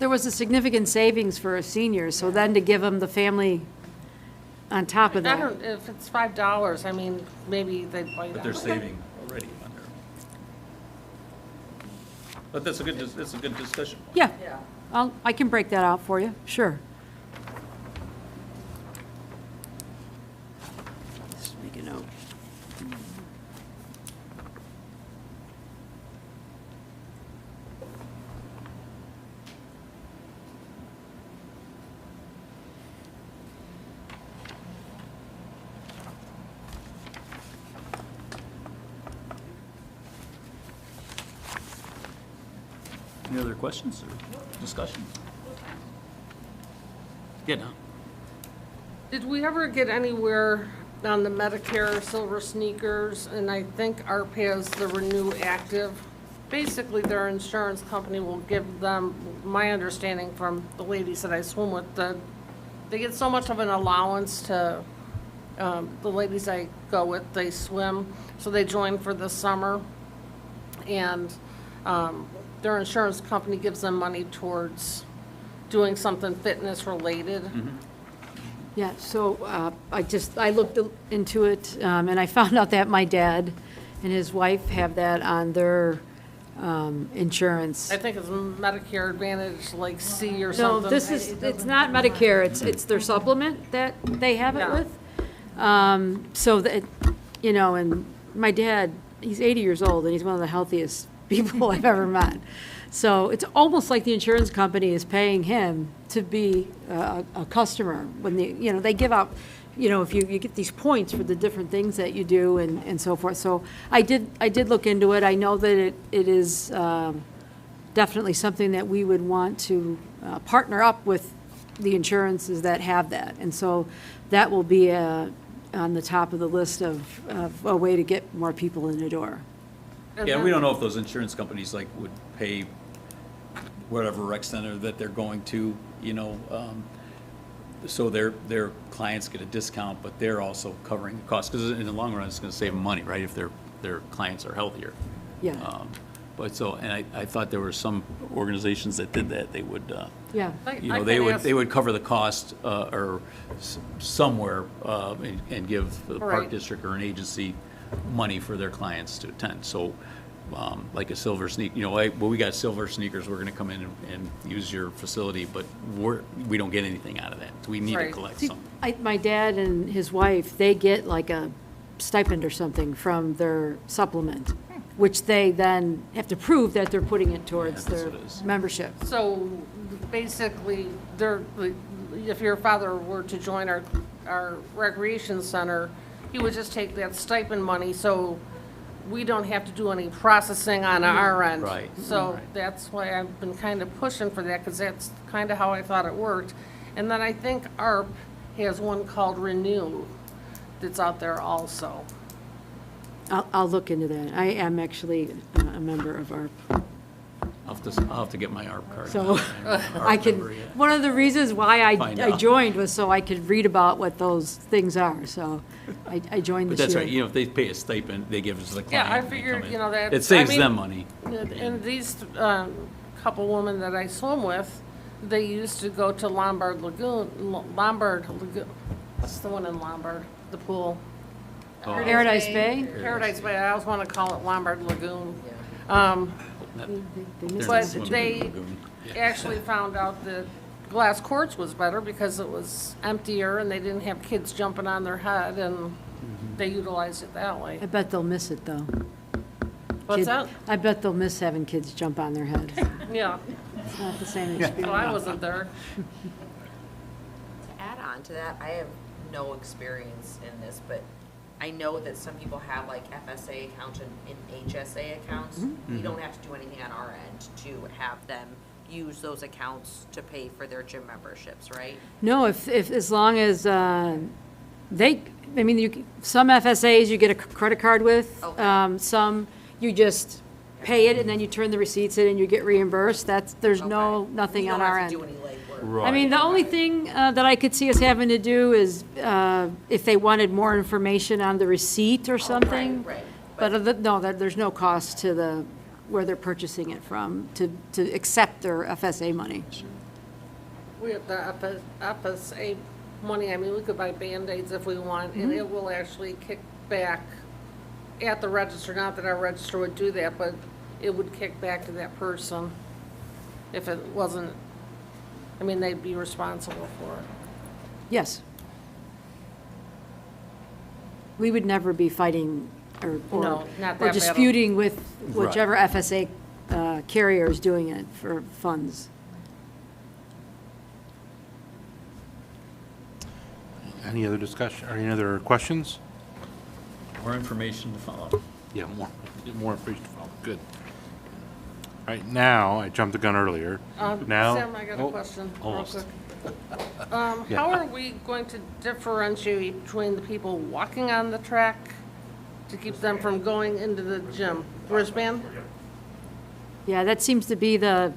There was a significant savings for a senior, so then to give them the family on top of I that. don't, if it's $5, I mean, maybe they'd bite But on they're it. saving already on there. But that's a good discussion. Yeah, yeah. I can break that out for you, sure. Just make a note. Any other questions or discussion? Yeah, no. Did we ever get anywhere on the Medicare Silver Sneakers? And I think ARP has the Renew Active. Basically, their insurance company will give them, my understanding from the ladies that I swim with, they get so much of an allowance to, the ladies I go with, they swim, so they join for the summer. And their insurance company gives them money towards doing something fitness related. Yeah, so I looked into it, and I found out that my dad and his wife have that on their insurance. I think it's Medicare Advantage, like C or No, something. it's not Medicare, it's their supplement that they have it Yeah. with. So that, you know, and my dad, he's 80 years old, and he's one of the healthiest people I've ever met. So it's almost like the insurance company is paying him to be a customer when they give out, if you get these points for the different things that you do and so forth. So I did look into it. I know that it is definitely something that we would want to partner up with the insurances that have that. And so that will be on the top of the list of a way to get more people in the door. Yeah, we don't know if those insurance companies like would pay whatever rec center that they're going to, so their clients get a discount, but they're also covering the cost, because in the long run, it's gonna save them money, right, if their clients are healthier. Yeah, But so, and I thought there were some organizations that did that, they would, yeah. they would cover the cost, or somewhere, and give the park Right. district or an agency money for their clients to attend. So, like a silver sneak, we got silver sneakers, we're gonna come in and use your facility, but we don't get anything out of that. We need to Right. collect See, something. my dad and his wife, they get like a stipend or something from their supplement, which they then have to prove that they're putting it towards Yeah, that's their what it is. membership. So basically, if your father were to join our recreation center, he would just take that stipend money, so we don't have to do any processing on our end. Right. So Right. that's why I've been kind of pushing for that, because that's kind of how I thought it worked. And then I think ARP has one called Renew that's out there also. I'll look into that. I am actually a member of ARP. I'll have to get my ARP card. So ARP I can, member, yeah. one of the reasons why Find I out. joined was so I could read about what those things are. So I joined But this that's year. right, if they pay a stipend, they give it to the client. Yeah, I and they figured, come in. that. It saves I mean, them money. And these couple women that I swim with, they used to go to Lombard Lagoon, what's the one in Lombard, the pool? Oh. Paradise Bay? Paradise Bay, I always want to call it Lombard Lagoon. They missed They're But not it. swimming in they the lagoon. actually found out that glass courts was better because it was emptier and they didn't have kids jumping on their head, and they utilized it that way. I bet they'll miss it, though. What's Kid- that? I bet they'll miss having kids jump on their head. Yeah, It's not the same so I experience. wasn't there. To add on to that, I have no experience in this, but I know that some people have like FSA accounts and HSA accounts. We don't have to do anything on our end to have them use those accounts to pay for their gym memberships, right? No, if, as long as, some FSAs you get a credit card with. Okay. Some, you just pay it and then you turn the receipts in and you get reimbursed. There's nothing on our end. We don't have to do any legwork. Right. I mean, the only thing that I could see us having to do is if they wanted more information on the receipt or something. Right. But no, there's no cost to where they're purchasing it from to accept their FSA money. We have the FSA money, I mean, we could buy Band-Aids if we want, and it will actually kick back at the register, not that our register would do that, but it would kick back to that person if it wasn't, I mean, they'd be responsible for it. Yes. We would never be fighting or No, not that or battle. disputing with Right. whichever FSA carrier is doing it for funds. Any other discussion, or any other questions? More information to follow. Yeah, more information to follow, good. right, now, I jumped the gun earlier. Now. Sam, I got a Oh, question, real almost. quick. Yeah. How are we going to differentiate between the people walking on the track to keep them from going into the gym? Wristband? Yeah, that seems to be the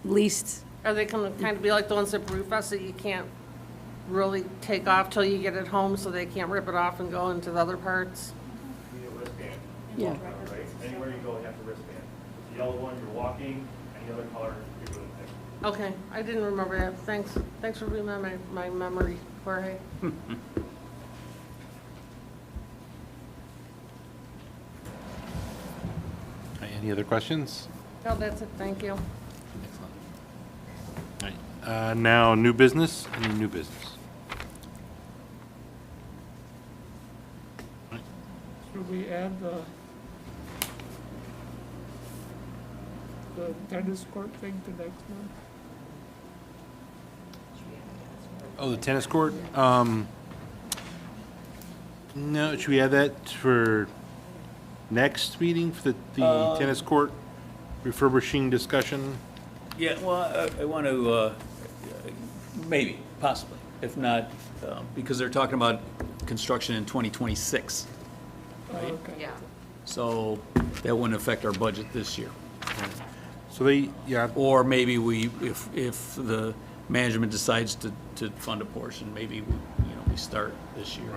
least, Are they gonna kind of be like the ones at Brewfest that you can't really take off till you get it home, so they can't rip it off and go into the other parts? You need a wristband. yeah. Right? Anywhere you go, you have to wristband. The yellow one, you're walking, any other color, you're doing it. Okay, I didn't remember that. Thanks for remembering my memory, Jorge. Any other questions? No, that's it, thank you. All right, now, new business, any new business? Should we add the tennis court thing to next month? Oh, the tennis court? No, should we add that for next meeting, for the tennis court refurbishing discussion? Yeah, well, I want to, maybe, possibly, if not, because they're talking about construction in 2026. Okay. Yeah. So that wouldn't affect our budget this year. So they, yeah, Or maybe we, if the management decides to fund a portion, maybe, we start this year.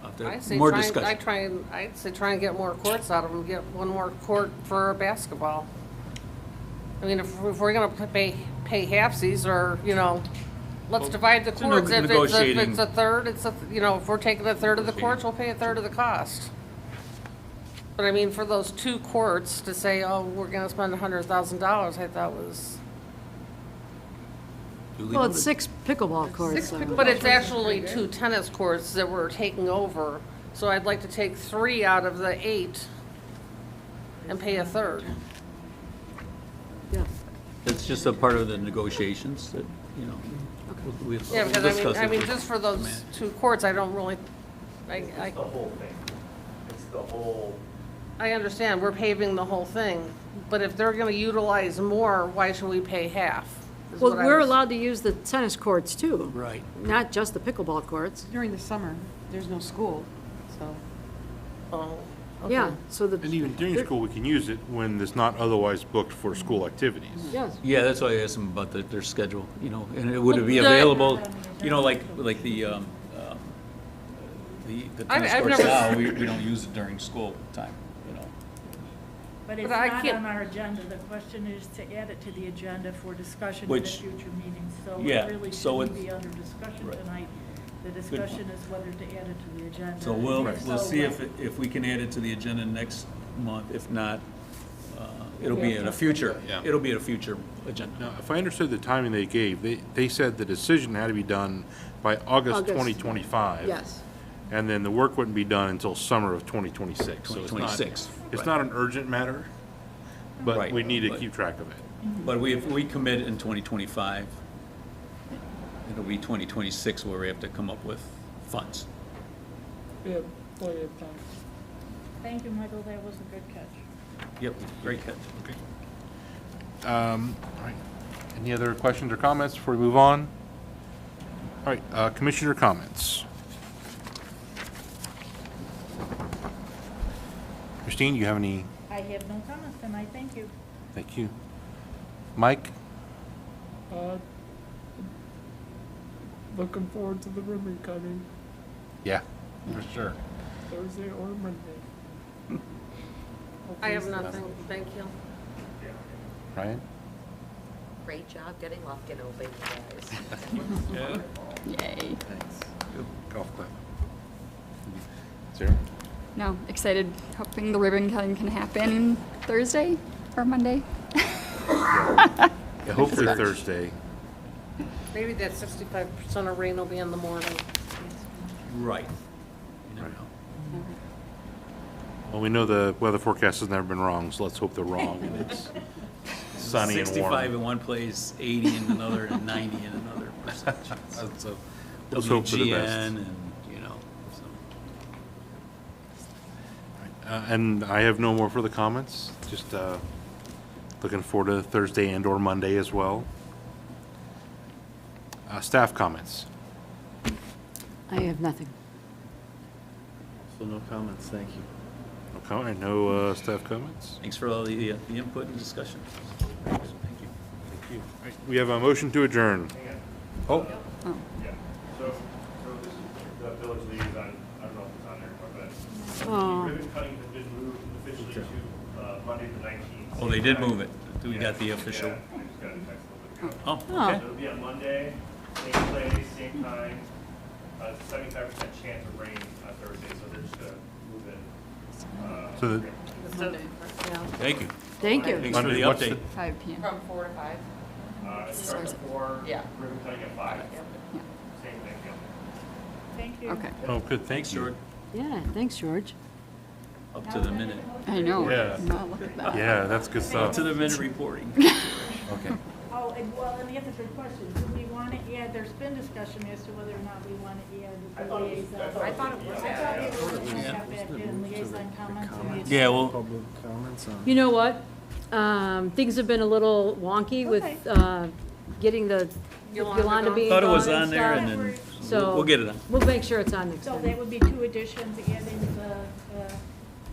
After I say more I'd say try and get more courts out of them, get one more court for basketball. I mean, if we're gonna pay halfsies, or, let's divide the it's a courts. If negotiating- it's a third, if we're taking a third of the courts, we'll pay a third of the cost. But I mean, for those 2 courts to say, oh, we're gonna spend $100,000, I thought was, Well, it's 6 pickleball courts, though. but it's actually 2 tennis courts that we're taking over. So I'd like to take 3 out of the 8 and pay a third. Yeah. It's just a part of the negotiations that, we'll Yeah, because discuss I it mean, with just for those management. 2 courts, I don't really, It's the whole thing. It's the whole, I understand, we're paving the whole thing, but if they're gonna utilize more, why should we pay half? is Well, what I we're was- allowed to use the tennis courts, too. Right. Not just the pickleball courts. During the summer, there's no school, so. Oh, okay. Yeah, so the. and even during school, we can use it when it's not otherwise booked for school activities. Yes. Yeah, that's why I asked them about their schedule, and it would Well, be the- available, like the tennis I've courts never- now, we don't use it during school time, But it's But I not can't- on our agenda. The question is to add it to the agenda for discussion in a Which- future meeting. So yeah, it really so shouldn't it's- be under discussion right. tonight. The discussion is whether to add it to the agenda. So we'll So see if we can add it to the agenda next month. If not, it'll be in a future, Yeah. it'll be in a future agenda. Now, if I understood the timing they gave, they said the decision had to be done by August August. 2025. Yes. And then the work wouldn't be done until summer of 2026. So it's not- 2026, It's right. not an urgent matter, but Right, we need to but- keep track of it. But if we commit in 2025, it'll be 2026 where we have to come up with funds. We have plenty of time. Thank you, Michael. That was a good catch. Yep, great catch. All right. Any other questions or comments before we move on? All right, commissioner comments. Christine, you have any? I have no comments tonight. Thank you. Thank you. Mike? Uh, Looking forward to the ribbon cutting Yeah, for sure. Thursday or Monday. I have nothing, thank you. Ryan? Great job getting Lufkin open, you guys. Yay. Good. Golf clap. Sarah? No, excited, hoping the ribbon cutting can happen Thursday or Monday. Yeah, hopefully Thursday. Maybe that 65% of rain will be in the morning. Right. You never know. Well, we know the weather forecast has never been wrong, so let's hope they're wrong and it's sunny and 65 warm. in one place, 80 in another, and 90 in another percentage. So let's hope for the best. WGN and, so. And I have no more further comments, just looking forward to Thursday and/or Monday as well. Staff comments. I have nothing. So no comments, thank you. No comment, no staff comments? Thanks for all the input and discussion. Thank you. Thank you. We have a motion to adjourn. Hang Oh, on. Yeah, so this is the village liaison, I don't know if it's on there, but Oh. ribbon cutting has been moved officially to Monday the 19th. Oh, they did move it. We got the official. Yeah, I just got a text a little bit ago. Oh, Oh. okay. So it'll be on Monday, same place, same time, 75% chance of rain on Thursday, so they're just gonna move it. So the- Thank you. Thank you. Thanks for the What's update. 5 p.m. From 4 to 5? It starts at 4, Yeah. ribbon cutting at 5. Yep. Same thing, yeah. Thank you. Okay. oh, good, Thanks, George. Yeah, thanks, George. Up to the minute. I know. Yeah. Wow, look at that. Yeah, that's good Up stuff. to the minute reporting. Okay. Oh, and well, let me answer your question. Do we want to add, there's been discussion as to whether or not we want to add the liaison. I thought it was. I thought we were going to have that in liaison comments. Yeah, well, Public comments on. You know what? Things have been a little wonky with getting the Yolanda being thought it was gone on and there stuff. and then So we'll get it on. we'll make sure it's on next So time. that would be 2 additions, adding the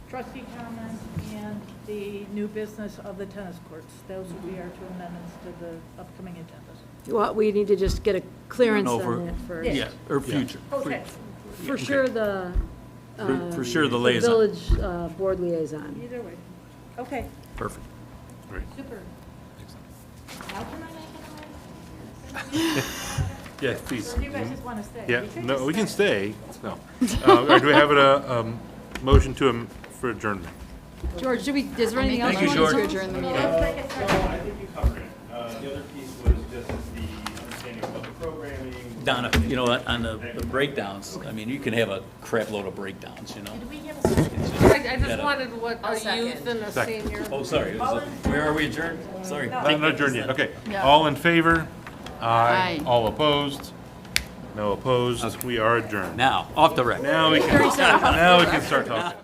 trustee comments and the new business of the tennis courts. Those would be our 2 amendments to the upcoming agendas. Well, we need to just get a clearance No, for- on that first. Yeah, or future. Okay, For sure, the. For sure, the liaison. Village board liaison. either way. Okay, Perfect. super. Now can I make Yeah, please. Or do you guys just want to stay? Yeah, You could no, just we can stay. No. All right, do we have a motion for adjournment? George, is there anything else? Thank you, want to George. say? To adjourn the meeting. Let's make it start. I think you covered it. The other piece was just the understanding of the programming. Donna, you know, on the breakdowns, I mean, you can have a crap load of breakdowns, you know? Did we have a second? I just wanted what I'll a youth second. and a Second. senior. Oh, sorry. Where are we adjourned? Sorry. Not adjourned yet, okay. Yeah. All in favor? Aye. All opposed? No opposed. We are adjourned. Now, off the record. Now we can start talking.